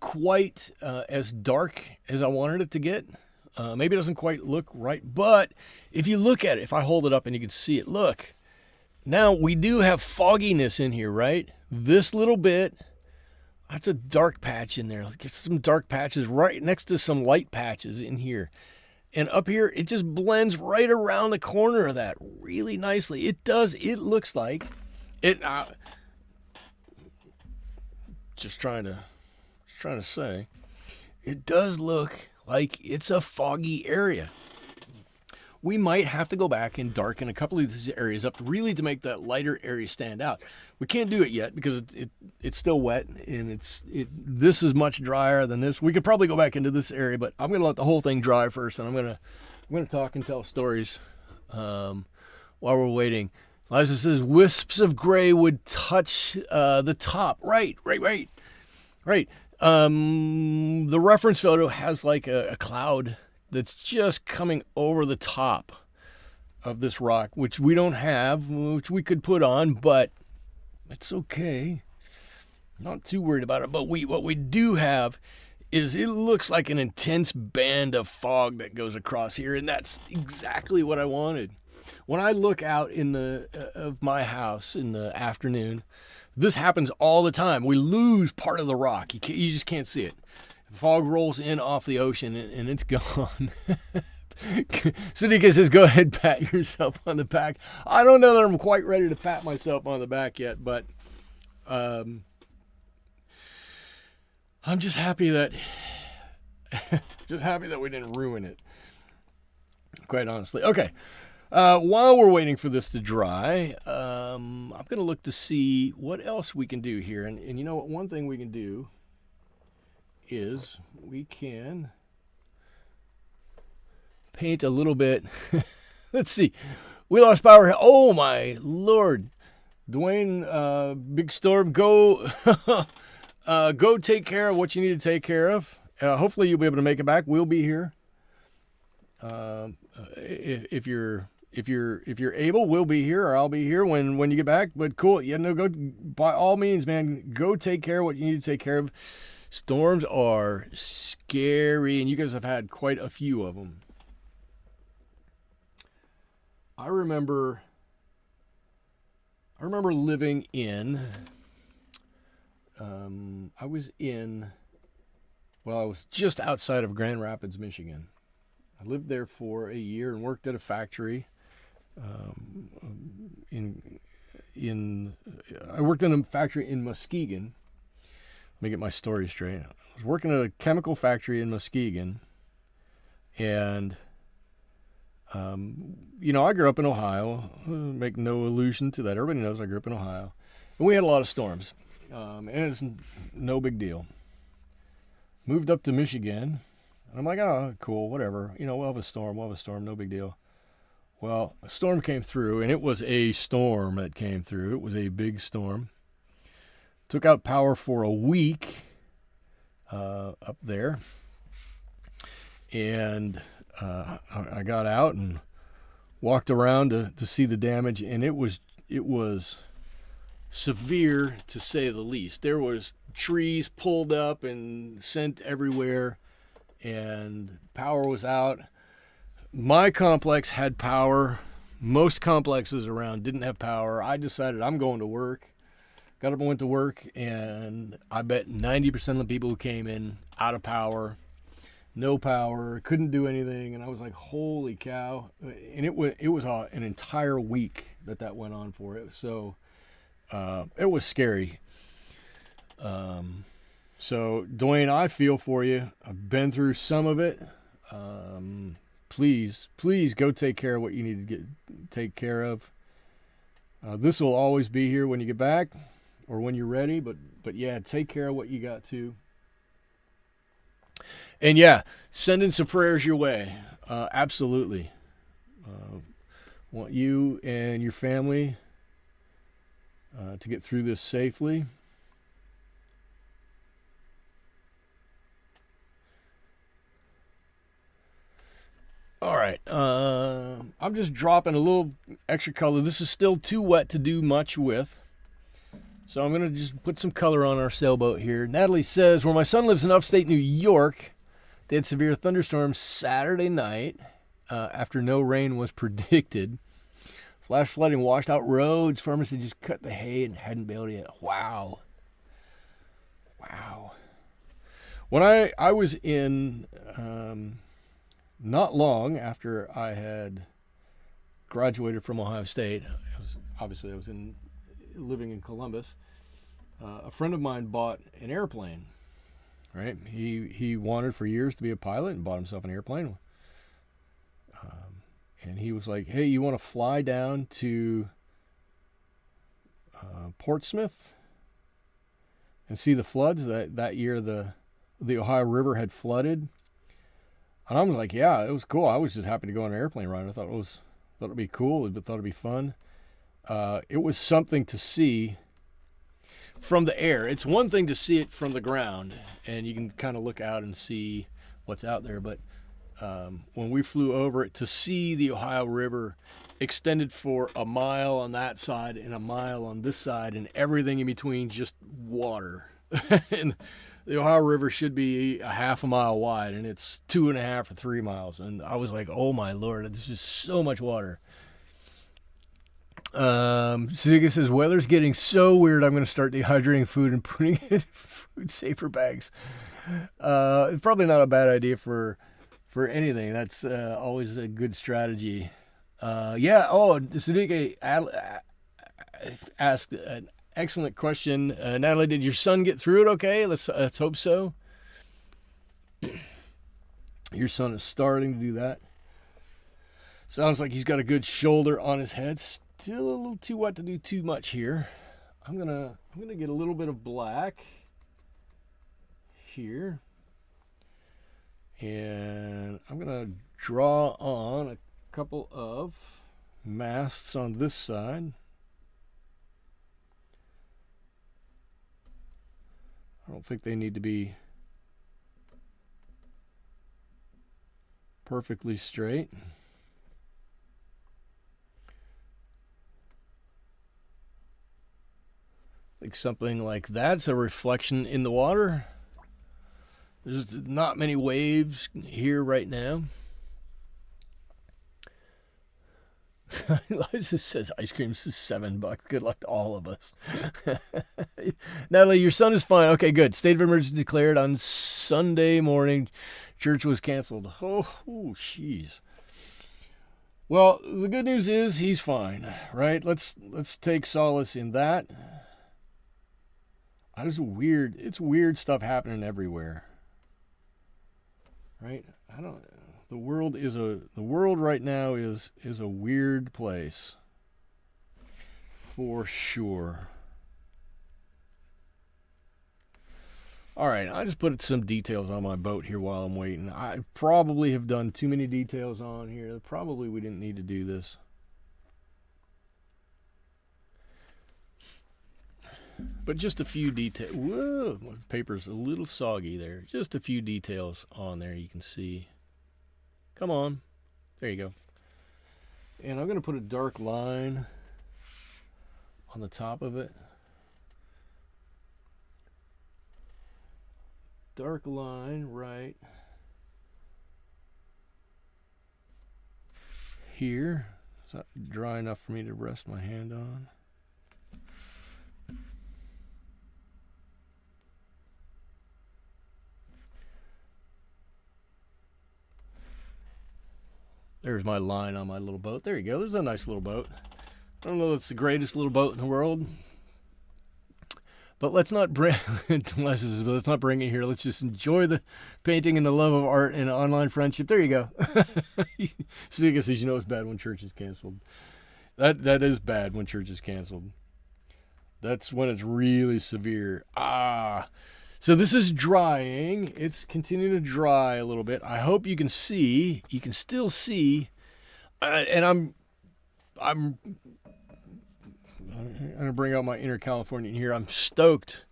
quite as dark as I wanted it to get. Maybe it doesn't quite look right. But if you look at it, if I hold it up and you can see it, look. Now we do have fogginess in here, right? This little bit, that's a dark patch in there. Get some dark patches right next to some light patches in here. And up here, it just blends right around the corner of that really nicely. It does. It looks like it. Just trying to say, it does look like it's a foggy area. We might have to go back and darken a couple of these areas up really to make that lighter area stand out. We can't do it yet because it's still wet and this is much drier than this. We could probably go back into this area, but I'm going to let the whole thing dry first, and I'm going to talk and tell stories while we're waiting. Liza says wisps of gray would touch the top. Right. The reference photo has like a cloud that's just coming over the top of this rock, which we don't have, which we could put on, but it's okay. Not too worried about it. But what we do have is it looks like an intense band of fog that goes across here, and that's exactly what I wanted. When I look out of my house in the afternoon, this happens all the time. We lose part of the rock. You just can't see it. Fog rolls in off the ocean and it's gone. Sunika says, go ahead, pat yourself on the back. I don't know that I'm quite ready to pat myself on the back yet, but I'm just happy that we didn't ruin it, quite honestly. Okay. While we're waiting for this to dry, I'm going to look to see what else we can do here. And you know what? One thing we can do is we can paint a little bit. Let's see. We lost power. Oh, my Lord. Dwayne, big storm. Go take care of what you need to take care of. Hopefully you'll be able to make it back. We'll be here. If you're able, we'll be here, or I'll be here when you get back. But cool. Yeah, no, go by all means, man. Go take care of what you need to take care of. Storms are scary, and you guys have had quite a few of them. I remember living in. I was just outside of Grand Rapids, Michigan. I lived there for a year and worked at a factory. I worked in a factory in Muskegon. Let me get my story straight. I was working at a chemical factory in Muskegon, and I grew up in Ohio. Make no allusion to that. Everybody knows I grew up in Ohio, and we had a lot of storms, and it's no big deal. Moved up to Michigan. I'm like, oh, cool, whatever. We'll have a storm, no big deal. Well, a storm came through, and it was a storm that came through. It was a big storm. Took out power for a week up there. And I got out and walked around to see the damage, and it was severe, to say the least. There was trees pulled up and sent everywhere, and power was out. My complex had power. Most complexes around didn't have power. I decided I'm going to work. Got up and went to work, and I bet 90% of the people who came in out of power, no power, couldn't do anything, and I was like, holy cow. And it was an entire week that went on for it. So it was scary. So Dwayne, I feel for you. I've been through some of it. Please go take care of what you need to take care of. This will always be here when you get back or when you're ready, but yeah, take care of what you got to. And yeah, sending some prayers your way. Absolutely. Want you and your family to get through this safely. All right, I'm just dropping a little extra color. This is still too wet to do much with, so I'm going to just put some color on our sailboat here. Natalie says, where my son lives in upstate New York, they had severe thunderstorms Saturday night after no rain was predicted. Flash flooding washed out roads. Farmers had just cut the hay and hadn't baled yet. Wow. When I was in... not long after I had graduated from Ohio State, I was living in Columbus. A friend of mine bought an airplane. Right, he wanted for years to be a pilot and bought himself an airplane. And he was like, "Hey, you want to fly down to Portsmouth and see the floods that year? The Ohio River had flooded." And I was like, yeah, it was cool. I was just happy to go on an airplane ride. I thought it'd be cool, but thought it'd be fun. It was something to see from the air. It's one thing to see it from the ground, and you can kind of look out and see what's out there. But when we flew over it, to see the Ohio River extended for a mile on that side and a mile on this side, and everything in between, just water. And the Ohio River should be a half a mile wide, and it's 2.5 or 3 miles. And I was like, oh my Lord, this is so much water. Suzuki says, weather's getting so weird, I'm going to start dehydrating food and putting it in food safer bags. It's probably not a bad idea for anything. That's always a good strategy. Suzuki asked an excellent question. Natalie, did your son get through it okay? Let's hope so. Your son is starting to do that. Sounds like he's got a good shoulder on his head. Still a little too wet to do too much here. I'm gonna get a little bit of black here, and I'm gonna draw on a couple of masts on this side. I don't think they need to be perfectly straight. Like something like that's a reflection in the water. There's not many waves here right now. Eliza says ice cream's $7. Good luck to all of us. Natalie, your son is fine. Okay, good. State of emergency declared on Sunday morning. Church was canceled. Oh, jeez. Well, the good news is he's fine, right? Let's take solace in that. It's weird stuff happening everywhere, right? The world right now is a weird place, for sure. All right, I just put some details on my boat here while I'm waiting. I probably have done too many details on here. Probably we didn't need to do this. But just a few details. Whoa, the paper's a little soggy there. Just a few details on there you can see. Come on. There you go. And I'm going to put a dark line on the top of it. Dark line right here. Is that dry enough for me to rest my hand on? There's my line on my little boat. There you go. There's a nice little boat. I don't know if it's the greatest little boat in the world, but let's not bring let's not bring it here. Let's just enjoy the painting and the love of art and online friendship. There you go. So I guess you know it's bad when church is canceled. That is bad when church is canceled. That's when it's really severe. So this is drying. It's continuing to dry a little bit. I hope you can see. You can still see. And I'm gonna bring out my inner Californian here. I'm stoked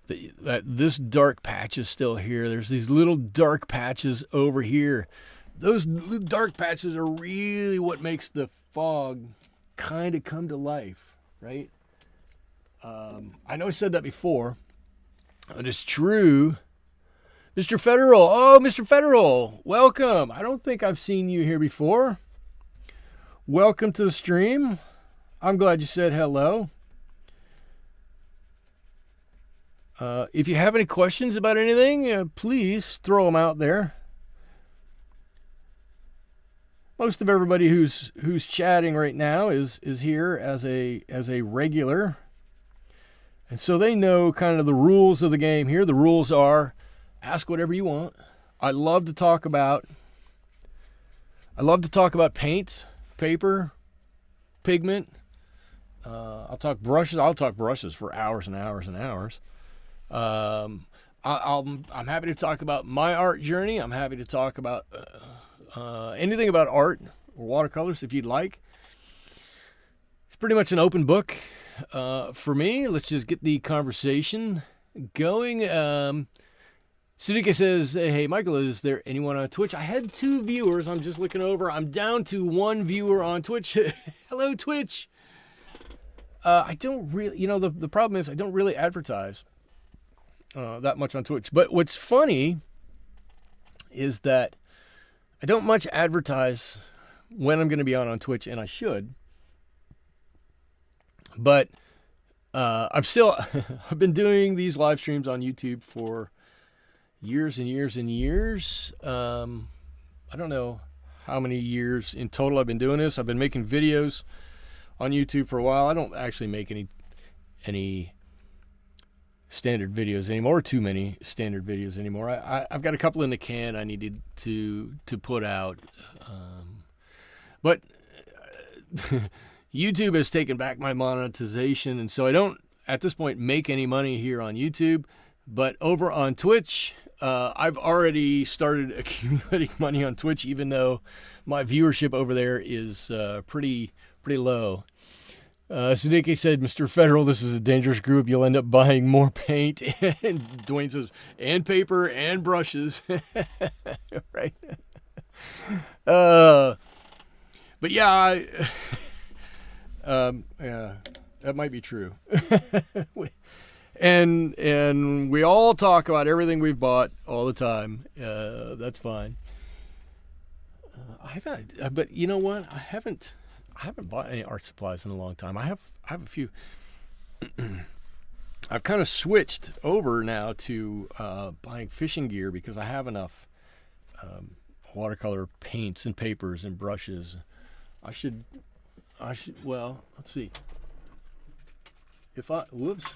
that this dark patch is still here. There's these little dark patches over here. Those dark patches are really what makes the fog kind of come to life, right? I know I said that before. But it's true. Mr. Federal. Oh, Mr. Federal. Welcome. I don't think I've seen you here before. Welcome to the stream. I'm glad you said hello. If you have any questions about anything, please throw them out there. Most of everybody who's chatting right now is here as a regular. And so they know kind of the rules of the game here. The rules are ask whatever you want. I love to talk about paint, paper, pigment. I'll talk brushes. I'll talk brushes for hours and hours and hours. I'm happy to talk about my art journey. I'm happy to talk about anything about art or watercolors if you'd like. It's pretty much an open book. For me, let's just get the conversation going. Sudika says, hey, Michael, is there anyone on Twitch? I had 2 viewers. I'm just looking over. I'm down to 1 viewer on Twitch. Hello, Twitch. I don't really, the problem is I don't really advertise that much on Twitch. But what's funny is that I don't much advertise when I'm going to be on Twitch, and I should. But I've been doing these live streams on YouTube for years and years and years. I don't know how many years in total I've been doing this. I've been making videos on YouTube for a while. I don't actually make any standard videos anymore, or too many standard videos anymore. I've got a couple in the can I needed to put out. But YouTube has taken back my monetization, and so I don't, at this point, make any money here on YouTube. But over on Twitch, I've already started accumulating money on Twitch, even though my viewership over there is pretty low. Sudiki said, Mr. Federal, this is a dangerous group. You'll end up buying more paint. And Dwayne says, and paper and brushes. Right? But yeah, yeah, that might be true. and we all talk about everything we've bought all the time. That's fine. But you know what? I haven't bought any art supplies in a long time. I have a few. I've kind of switched over now to buying fishing gear because I have enough watercolor paints and papers and brushes. Well, let's see. Whoops.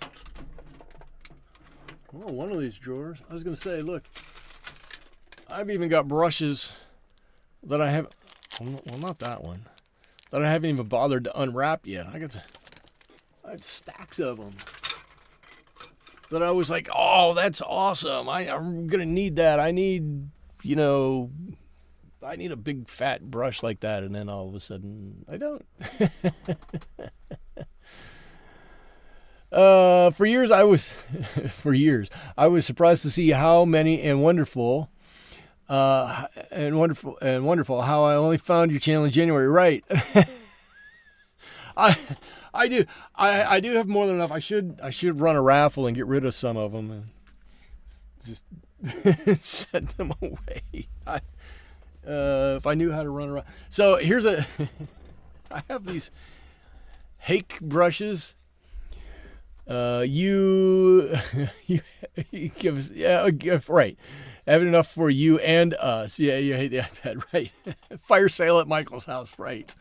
Oh, one of these drawers. I was going to say, look, I've even got brushes that I have, well, not that one, that I haven't even bothered to unwrap yet. I have stacks of them that I was like, oh, that's awesome. I'm going to need that. I need a big fat brush like that, and then all of a sudden I don't. For years I was surprised to see how many and wonderful how I only found your channel in January. Right. I do have more than enough. I should run a raffle and get rid of some of them and just send them away. If I knew how to run around. So here's I have these Hake brushes. You give us, right. I have enough for you and us. Yeah, you hate the iPad, right? Fire sale at Michael's house, right?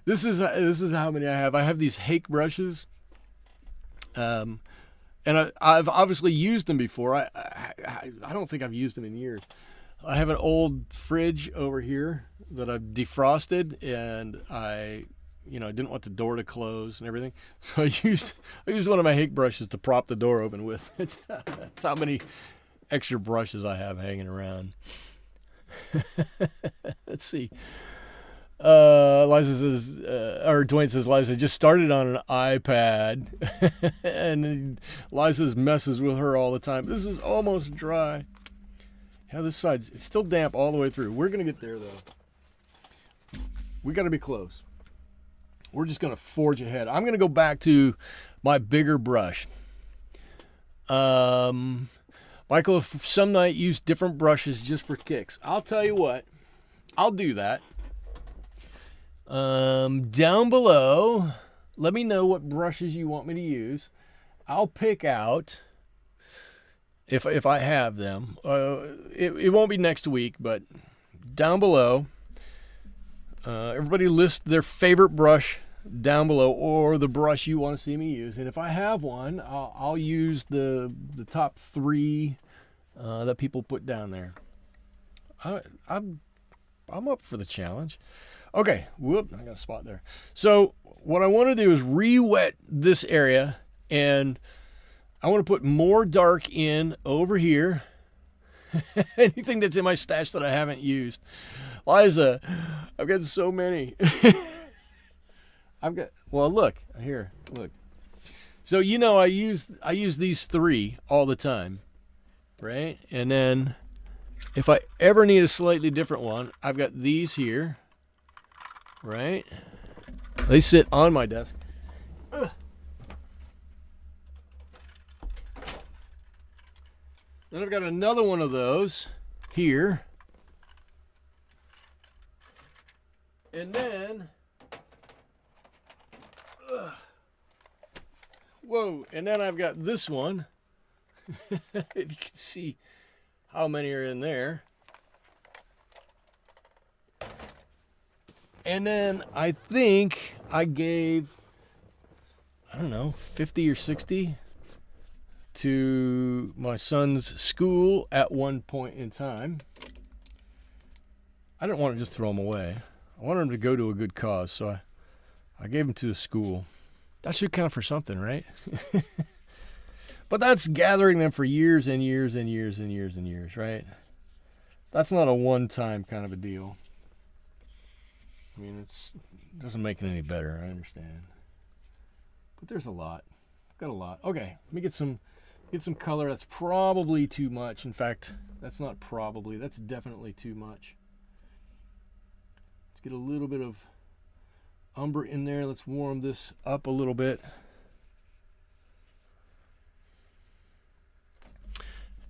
This is how many I have. I have these Hake brushes, and I've obviously used them before. I don't think I've used them in years. I have an old fridge over here that I've defrosted, and I didn't want the door to close and everything, so I used one of my Hake brushes to prop the door open with. That's how many extra brushes I have hanging around. Let's see. Liza says, or Dwayne says, Liza just started on an iPad, and Liza's messes with her all the time. This is almost dry. Yeah, this side's it's still damp all the way through. We're gonna get there though. We got to be close. We're just going to forge ahead. I'm going to go back to my bigger brush. Michael, if some night use different brushes just for kicks. I'll tell you what. I'll do that. Down below, let me know what brushes you want me to use. I'll pick out, if I have them. It won't be next week, but down below, everybody list their favorite brush down below, or the brush you want to see me use. And if I have one, I'll use the top 3 that people put down there. I'm up for the challenge. Okay, whoop, I got a spot there. So what I want to do is re-wet this area, and I want to put more dark in over here. Anything that's in my stash that I haven't used. Liza, I've got so many. Well, look here, look. So I use these 3 all the time, right? And then if I ever need a slightly different one, I've got these here, right? They sit on my desk. Then I've got another one of those here. And then, whoa, and then I've got this one. If you can see how many are in there. And then I think I gave, I don't know, 50 or 60 to my son's school at one point in time. I didn't want to just throw them away. I wanted them to go to a good cause, so I gave them to a school. That should count for something, right? But that's gathering them for years and years and years and years and years, right? That's not a one-time kind of a deal. I mean, it doesn't make it any better, I understand. But there's a lot. I've got a lot. Okay, let me get some color. That's probably too much. In fact, that's not probably. That's definitely too much. Let's get a little bit of umber in there. Let's warm this up a little bit.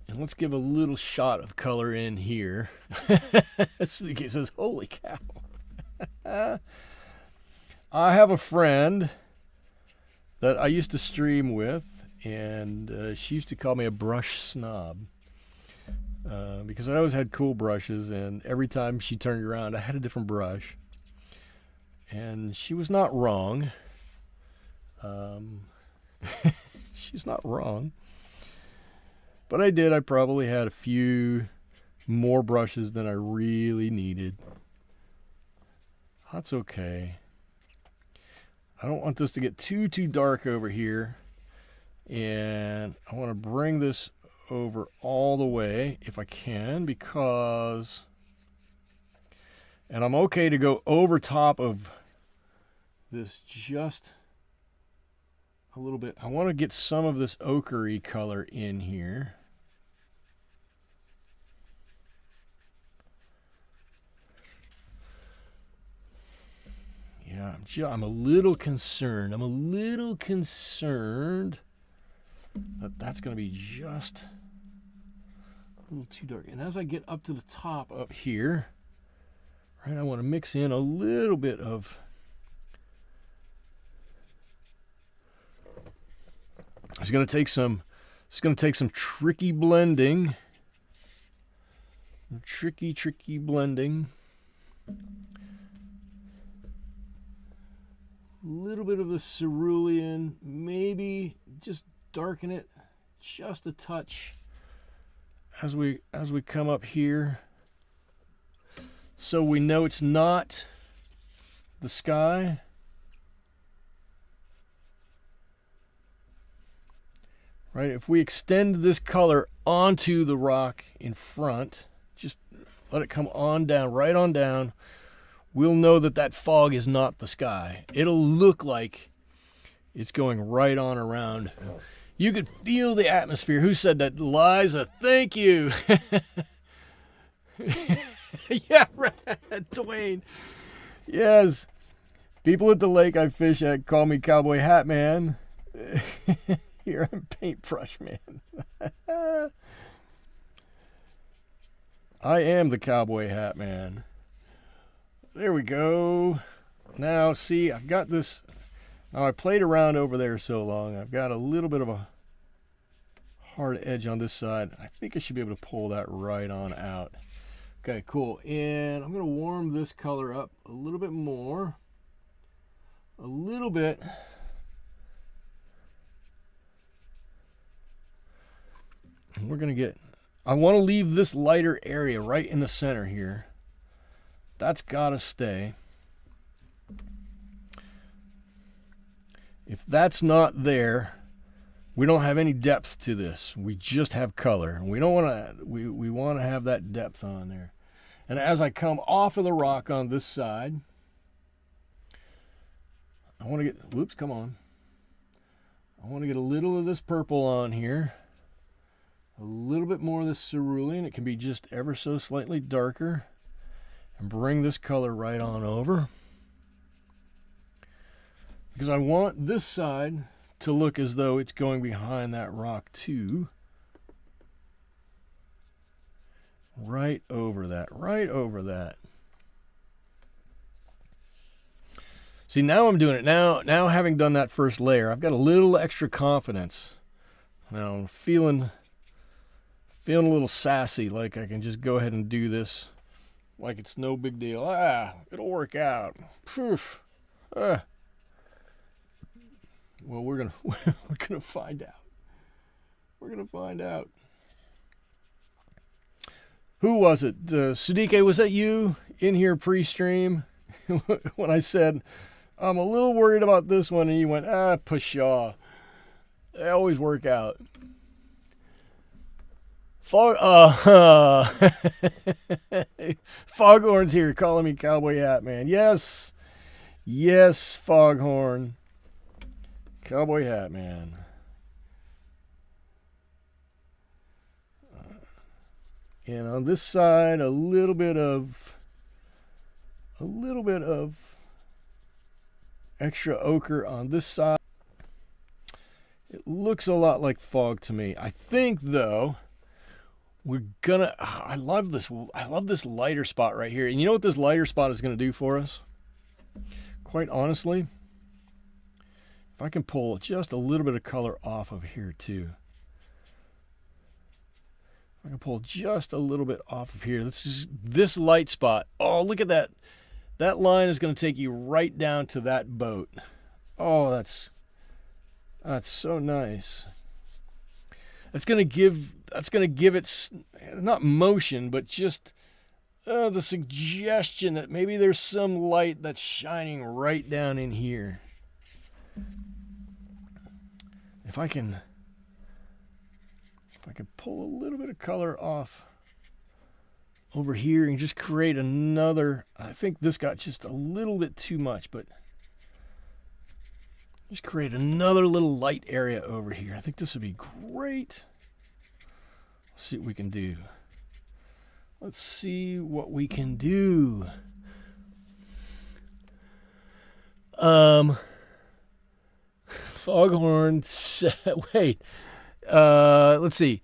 And let's give a little shot of color in here. He says, holy cow. I have a friend that I used to stream with, and she used to call me a brush snob because I always had cool brushes, and every time she turned around, I had a different brush. And she was not wrong. She's not wrong. But I probably had a few more brushes than I really needed. That's okay. I don't want this to get too dark over here. And I want to bring this over all the way if I can, because, and I'm okay to go over top of this just a little bit. I want to get some of this ochre-y color in here. Yeah, I'm a little concerned. That's going to be just A little too dark. And as I get up to the top up here, right, I want to mix in a little bit of it's going to take some tricky blending. Tricky blending. A little bit of the cerulean, maybe just darken it just a touch as we come up here, so we know it's not the sky. Right, if we extend this color onto the rock in front, just let it come on down, right on down, we'll know that that fog is not the sky. It'll look like it's going right on around. You could feel the atmosphere. Who said that? Liza, thank you. Yeah, Dwayne. Yes. People at the lake I fish at call me Cowboy Hat Man. Here I'm Paintbrush Man. I am the Cowboy Hat Man. There we go. Now, see, I've got this. Now, I played around over there so long. I've got a little bit of a hard edge on this side. I think I should be able to pull that right on out. Okay, cool. And I'm going to warm this color up a little bit more. A little bit. And we're going to get, I want to leave this lighter area right in the center here. That's got to stay. If that's not there, we don't have any depth to this. We just have color. We don't want to, we want to have that depth on there. And as I come off of the rock on this side, I want to get, whoops, come on. I want to get a little of this purple on here. A little bit more of this cerulean. It can be just ever so slightly darker. And bring this color right on over. Because I want this side to look as though it's going behind that rock too. Right over that, right over that. See, now I'm doing it. Now having done that first layer, I've got a little extra confidence. Now I'm feeling a little sassy, like I can just go ahead and do this like it's no big deal. It'll work out. Poof. Well, we're gonna find out. We're gonna find out. Who was it? Sudike, was that you in here pre-stream when I said I'm a little worried about this one, and you went, pshaw. They always work out. Foghorn's here calling me Cowboy Hat Man. Yes, Foghorn. Cowboy Hat Man. And on this side, a little bit of extra ochre on this side. It looks a lot like fog to me. I think though, we're gonna, I love this lighter spot right here. And you know what this lighter spot is gonna do for us? Quite honestly, if I can pull just a little bit of color off of here too. I can pull just a little bit off of here. This light spot. Oh, look at that. That line is going to take you right down to that boat. Oh, that's so nice. That's going to give it not motion, but just the suggestion that maybe there's some light that's shining right down in here. If I can pull a little bit of color off over here and just create another, I think this got just a little bit too much, but just create another little light area over here. I think this would be great. Let's see what we can do. Let's see what we can do. Foghorn said, wait. Let's see.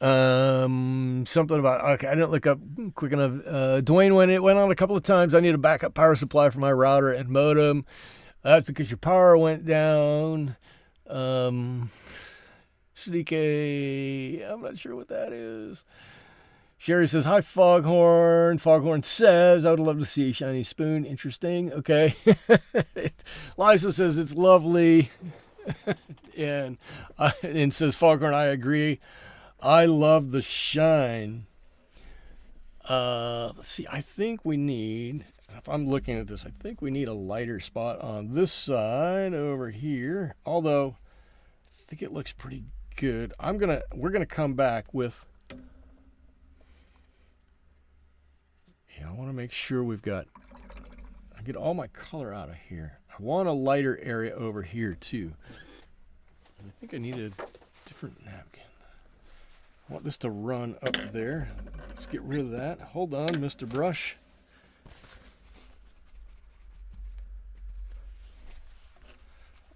Something about, okay, I didn't look up quick enough. Dwayne, when it went on a couple of times, I need a backup power supply for my router and modem. That's because your power went down. Shadike, I'm not sure what that is. Sherry says, hi, Foghorn. Foghorn says, I would love to see a shiny spoon. Interesting. Okay. Liza says, it's lovely. and says, Foghorn, I agree. I love the shine. Let's see. I think we need, if I'm looking at this, I think we need a lighter spot on this side over here. Although, I think it looks pretty good. We're gonna come back with, I want to make sure I get all my color out of here. I want a lighter area over here too. I think I need a different napkin. I want this to run up there. Let's get rid of that. Hold on, Mr. Brush.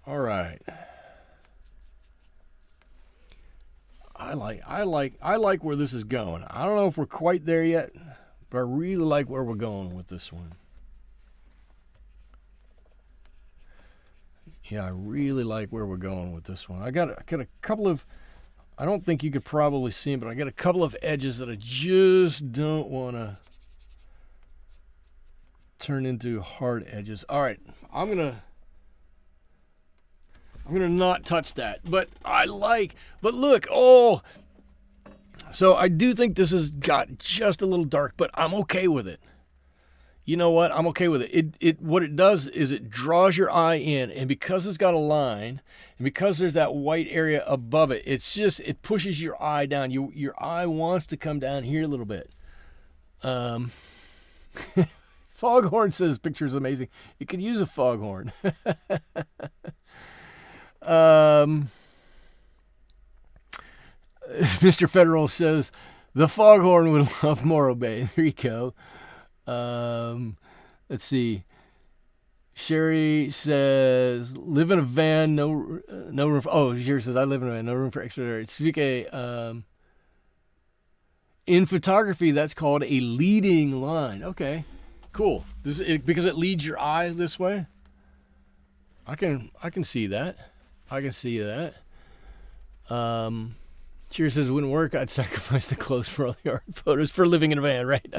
All right. I like where this is going. I don't know if we're quite there yet, but I really like where we're going with this one. Yeah, I really like where we're going with this one. I got a couple of, I don't think you could probably see them, but I got a couple of edges that I just don't want to turn into hard edges. All right, I'm gonna not touch that, but but look, oh, so I do think this has got just a little dark, but I'm okay with it. You know what? I'm okay with it. What it does is it draws your eye in, and because it's got a line, and because there's that white area above it, it pushes your eye down. Your eye wants to come down here a little bit. Foghorn says picture is amazing. You could use a foghorn. Mr. Federal says the foghorn would love Morro Bay. There you go. Let's see. Sherry says, live in a van, no room for, oh, Sherry says, I live in a van, no room for extra air. It's okay. In photography, that's called a leading line. Okay, cool. Because it leads your eye this way. I can see that. I can see that. Cheer says, it wouldn't work. I'd sacrifice the clothes for all the art photos for living in a van, right?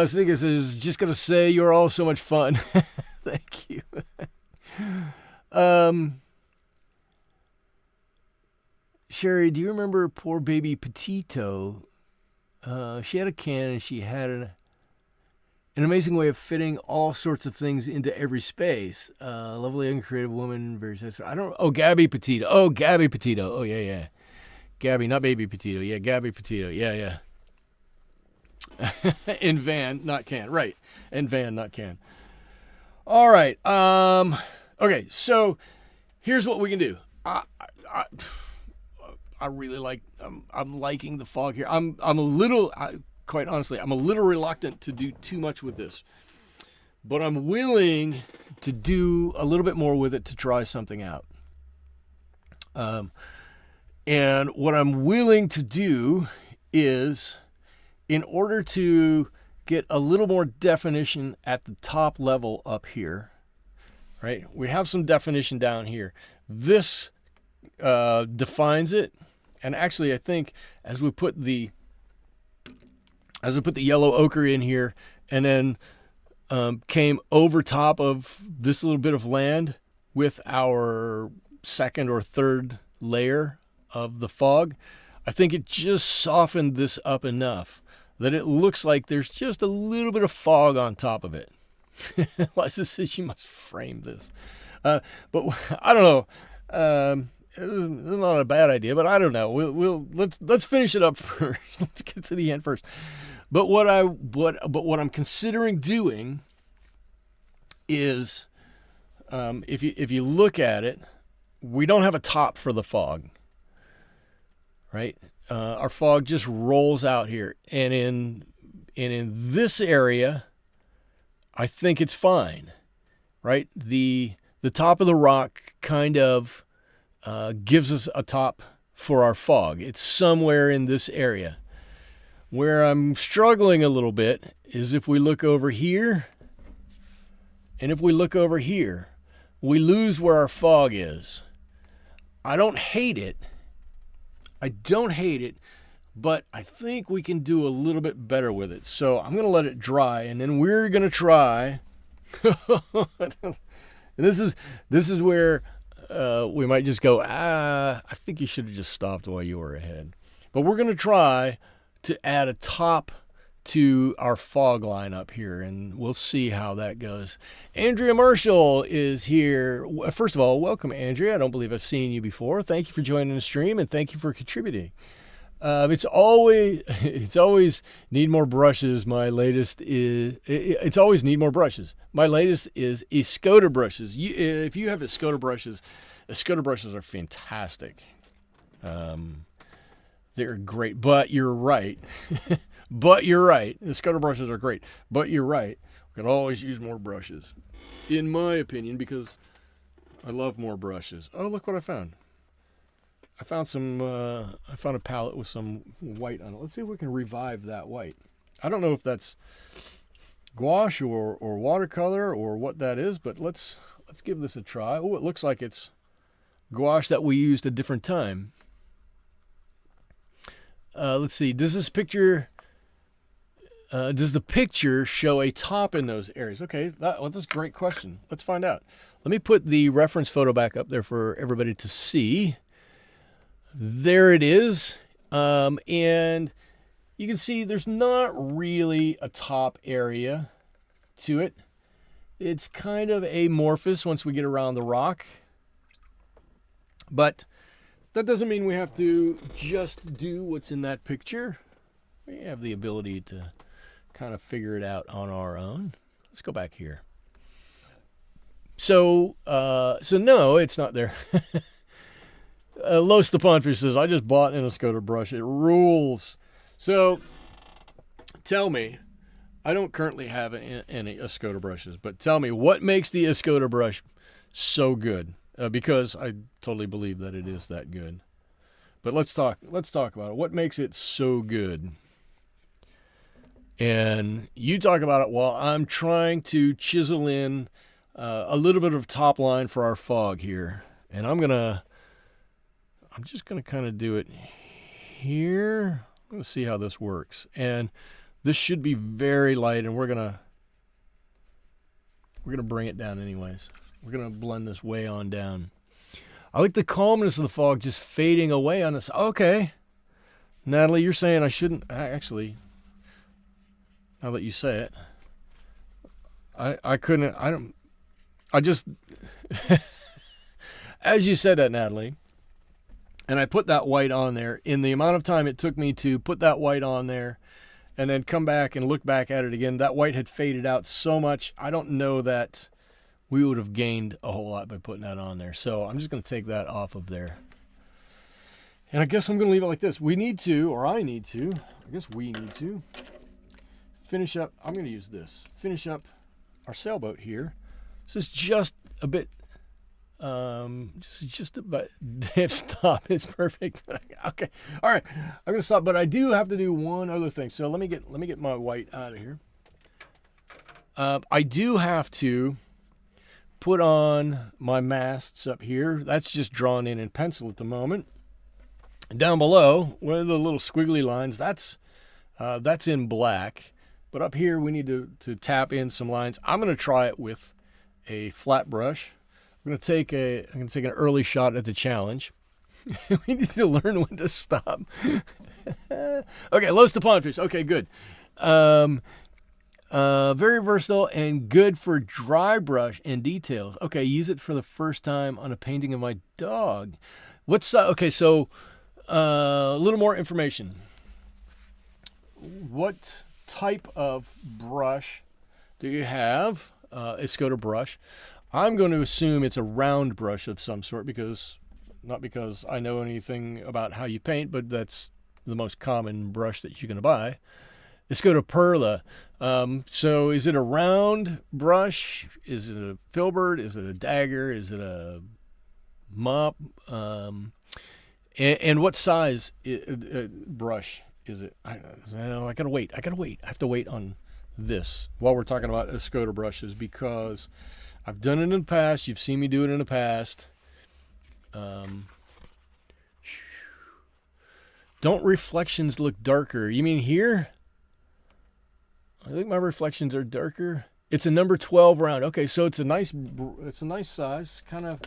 Sneaker says, just going to say you're all so much fun. Thank you. Sherry, do you remember poor baby Petito? She had a can and she had an amazing way of fitting all sorts of things into every space. Lovely and creative woman, very sensitive. Gabby Petito. Oh, Gabby Petito. Oh, yeah. Gabby, not baby Petito. Yeah, Gabby Petito. Yeah. In van, not can. Right. In van, not can. All right. Okay, so here's what we can do. I really like, I'm liking the fog here. Quite honestly, I'm a little reluctant to do too much with this, but I'm willing to do a little bit more with it to try something out. And what I'm willing to do is, in order to get a little more definition at the top level up here, right? We have some definition down here. This defines it. And actually, I think as we put the yellow ochre in here and then came over top of this little bit of land with our second or third layer of the fog, I think it just softened this up enough that it looks like there's just a little bit of fog on top of it. Liza says she must frame this. But I don't know. It's not a bad idea, but I don't know. Let's finish it up first. Let's get to the end first. But what I'm considering doing is, if you look at it, we don't have a top for the fog, right? Our fog just rolls out here, and in this area, I think it's fine, right? The top of the rock kind of gives us a top for our fog. It's somewhere in this area. Where I'm struggling a little bit is if we look over here, and if we look over here, we lose where our fog is. I don't hate it. I don't hate it, but I think we can do a little bit better with it. So I'm going to let it dry, and then we're going to try. This is where we might just go, I think you should have just stopped while you were ahead. But we're going to try to add a top to our fog line up here, and we'll see how that goes. Andrea Marshall is here. First of all, welcome, Andrea. I don't believe I've seen you before. Thank you for joining the stream, and thank you for contributing. It's always need more brushes. My latest is it's always need more brushes. My latest is Escoda brushes. If you have Escoda brushes are fantastic. They're great, but you're right. The Escoda brushes are great, but you're right. We can always use more brushes, in my opinion, because I love more brushes. Oh, look what I found. I found a palette with some white on it. Let's see if we can revive that white. I don't know if that's gouache or watercolor or what that is, but let's give this a try. Oh, it looks like it's gouache that we used a different time. Let's see. Does the picture show a top in those areas? Okay, that's a great question. Let's find out. Let me put the reference photo back up there for everybody to see. There it is. And you can see there's not really a top area to it. It's kind of amorphous once we get around the rock. But that doesn't mean we have to just do what's in that picture. We have the ability to kind of figure it out on our own. Let's go back here. So no, it's not there. Los Stepanfish says, I just bought an Escoda brush. It rules. So tell me, I don't currently have any Escoda brushes, but tell me what makes the Escoda brush so good? Because I totally believe that it is that good. But let's talk about it. What makes it so good? And you talk about it while I'm trying to chisel in a little bit of top line for our fog here. And I'm just gonna kind of do it here. I'm gonna see how this works. And this should be very light, and we're gonna bring it down anyways. We're going to blend this way on down. I like the calmness of the fog just fading away on this. Okay. Natalie, you're saying I shouldn't. Actually, now that you say it, I couldn't. I just, as you said that, Natalie, and I put that white on there, in the amount of time it took me to put that white on there and then come back and look back at it again, that white had faded out so much. I don't know that we would have gained a whole lot by putting that on there. So I'm just going to take that off of there. And I guess I'm going to leave it like this. We need to, or I need to, I guess we need to finish up. I'm going to use this. Finish up our sailboat here. This is just a bit, just about, stop. It's perfect. Okay. All right. I'm going to stop, but I do have to do one other thing. So let me get my white out of here. I do have to put on my masts up here. That's just drawn in pencil at the moment. Down below, one of the little squiggly lines, that's in black. But up here, we need to tap in some lines. I'm going to try it with a flat brush. I'm going to take an early shot at the challenge. We need to learn when to stop. Okay, Los to Pondfish. Okay, good. Very versatile and good for dry brush and details. Okay, use it for the first time on a painting of my dog. Okay, so a little more information. What type of brush do you have? Escoda brush. I'm going to assume it's a round brush of some sort not because I know anything about how you paint, but that's the most common brush that you're going to buy. Escoda Perla. So is it a round brush? Is it a filbert? Is it a dagger? Is it a mop? And what size brush is it? I gotta wait. I have to wait on this while we're talking about Escoda brushes, because I've done it in the past. You've seen me do it in the past. Don't reflections look darker? You mean here? I think my reflections are darker. It's a number 12 round. Okay, so it's a nice size. Kind of,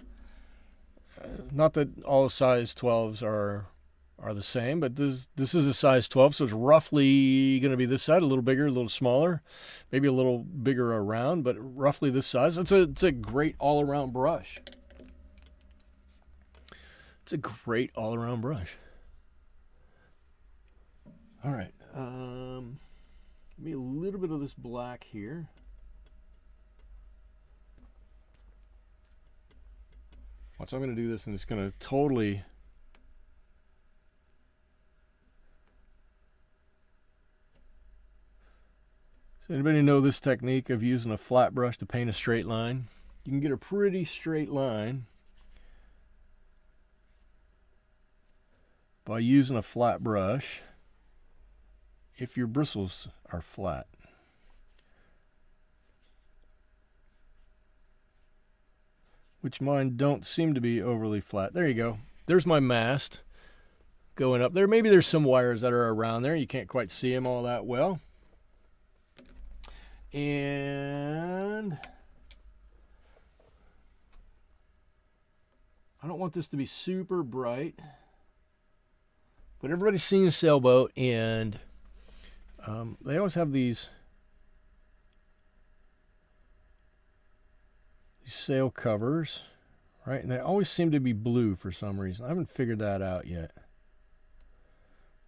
not that all size 12s are the same, but this is a size 12, so it's roughly going to be this side, a little bigger, a little smaller, maybe a little bigger around, but roughly this size. It's a great all-around brush. It's a great all-around brush. All right, give me a little bit of this black here. Watch, I'm going to do this, and it's going to totally... Does anybody know this technique of using a flat brush to paint a straight line? You can get a pretty straight line by using a flat brush if your bristles are flat. Which mine don't seem to be overly flat. There you go. There's my mast going up there. Maybe there's some wires that are around there. You can't quite see them all that well. And I don't want this to be super bright, but everybody's seen a sailboat, and they always have these sail covers, right? And they always seem to be blue for some reason. I haven't figured that out yet.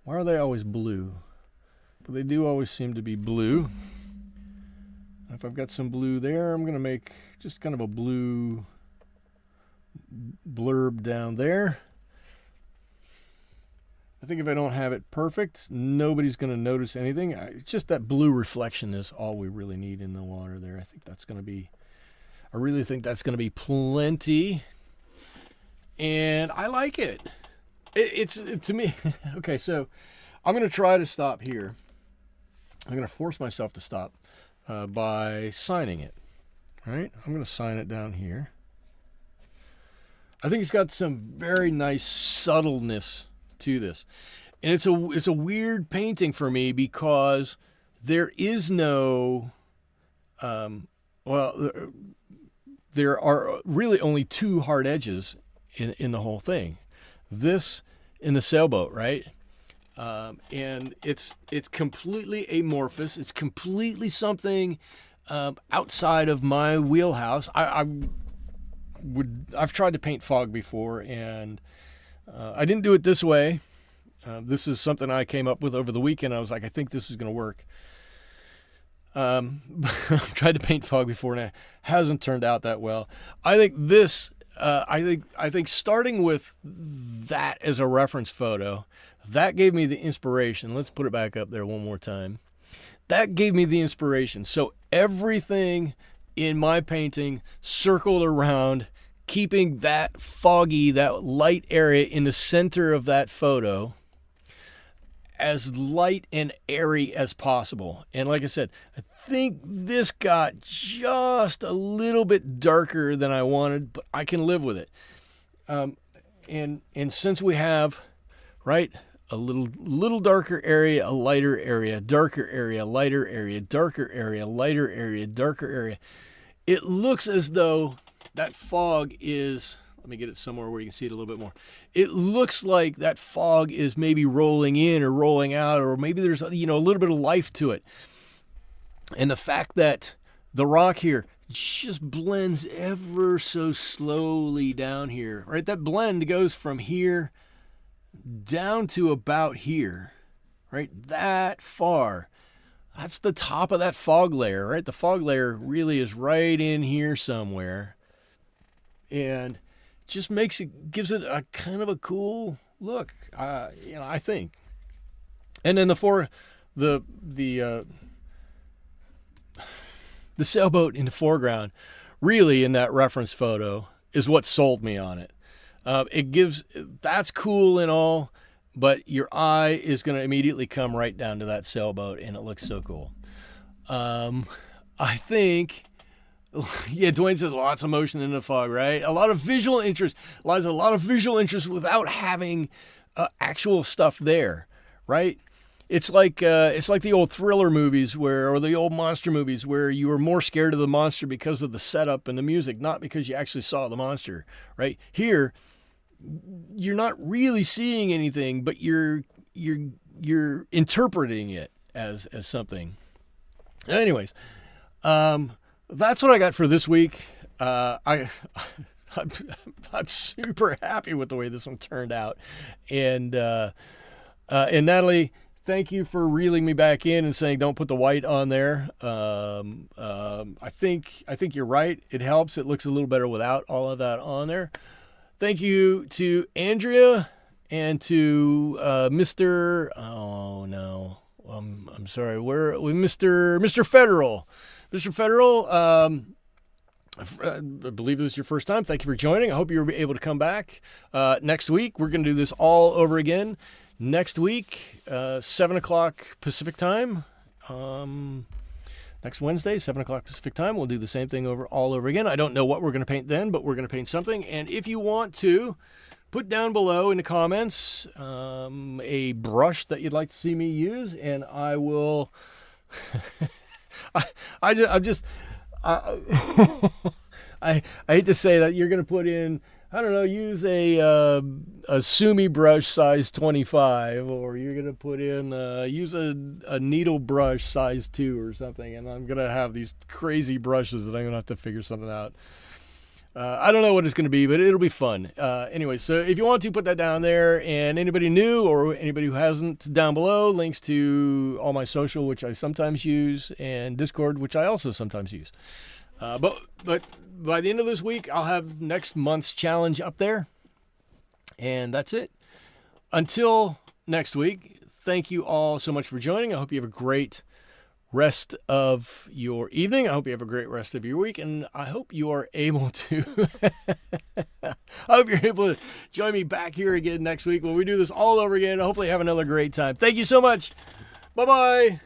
Why are they always blue? But they do always seem to be blue. If I've got some blue there, I'm going to make just kind of a blue blurb down there. I think if I don't have it perfect, nobody's going to notice anything. It's just that blue reflection is all we really need in the water there. I think that's going to be, I really think that's going to be plenty. And I like it. It's to me, okay, so I'm going to try to stop here. I'm going to force myself to stop by signing it. All right, I'm going to sign it down here. I think it's got some very nice subtleness to this, and it's a weird painting for me because there is no there are really only two hard edges in the whole thing, this and the sailboat, right? And it's completely amorphous. It's completely something outside of my wheelhouse. I've tried to paint fog before, and I didn't do it this way. This is something I came up with over the weekend. I was like, I think this is going to work. I've tried to paint fog before, and it hasn't turned out that well. I think this. I think starting with that as a reference photo, that gave me the inspiration. Let's put it back up there one more time. That gave me the inspiration. So everything in my painting circled around keeping that foggy, that light area in the center of that photo as light and airy as possible. And like I said, I think this got just a little bit darker than I wanted, but I can live with it. And since we have, right, a little darker area, a lighter area, darker area, lighter area, darker area, lighter area, darker area, it looks as though that fog is, let me get it somewhere where you can see it a little bit more. It looks like that fog is maybe rolling in or rolling out, or maybe there's, a little bit of life to it. And the fact that the rock here just blends ever so slowly down here, right? That blend goes from here down to about here, right? That far. That's the top of that fog layer, right? The fog layer really is right in here somewhere. And just gives it a kind of a cool look, I think. And then the sailboat in the foreground, really in that reference photo, is what sold me on it. That's cool and all, but your eye is going to immediately come right down to that sailboat, and it looks so cool. I think, yeah, Dwayne says lots of motion in the fog, right? A lot of visual interest. Lies a lot of visual interest without having actual stuff there, right? It's like the old thriller movies or the old monster movies where you were more scared of the monster because of the setup and the music, not because you actually saw the monster, right? Here, you're not really seeing anything, but you're interpreting it as something. Anyways, that's what I got for this week. I'm super happy with the way this one turned out, and Natalie, thank you for reeling me back in and saying don't put the white on there. I think you're right. It helps. It looks a little better without all of that on there. Thank you to Andrea and to Mr. Oh no, I'm sorry. We're with Mr. Federal. Mr. Federal. I believe this is your first time. Thank you for joining. I hope you're able to come back next week. We're going to do this all over again. Next week, 7 o'clock Pacific time. Next Wednesday, 7 o'clock Pacific time. We'll do the same thing all over again. I don't know what we're going to paint then, but we're going to paint something. And if you want to, put down below in the comments a brush that you'd like to see me use, and I will. I hate to say that you're going to put in. I don't know, use a Sumi brush size 25, or you're going to put in, use a needle brush size 2 or something, and I'm going to have these crazy brushes that I'm going to have to figure something out. I don't know what it's going to be, but it'll be fun. Anyway, so if you want to, put that down there, and anybody new or anybody who hasn't, down below, links to all my social, which I sometimes use, and Discord, which I also sometimes use. But by the end of this week, I'll have next month's challenge up there. And that's it. Until next week, thank you all so much for joining. I hope you have a great rest of your evening. I hope you have a great rest of your week. And I hope you are able to... I hope you're able to join me back here again next week when we do this all over again. Hopefully have another great time. Thank you so much. Bye-bye.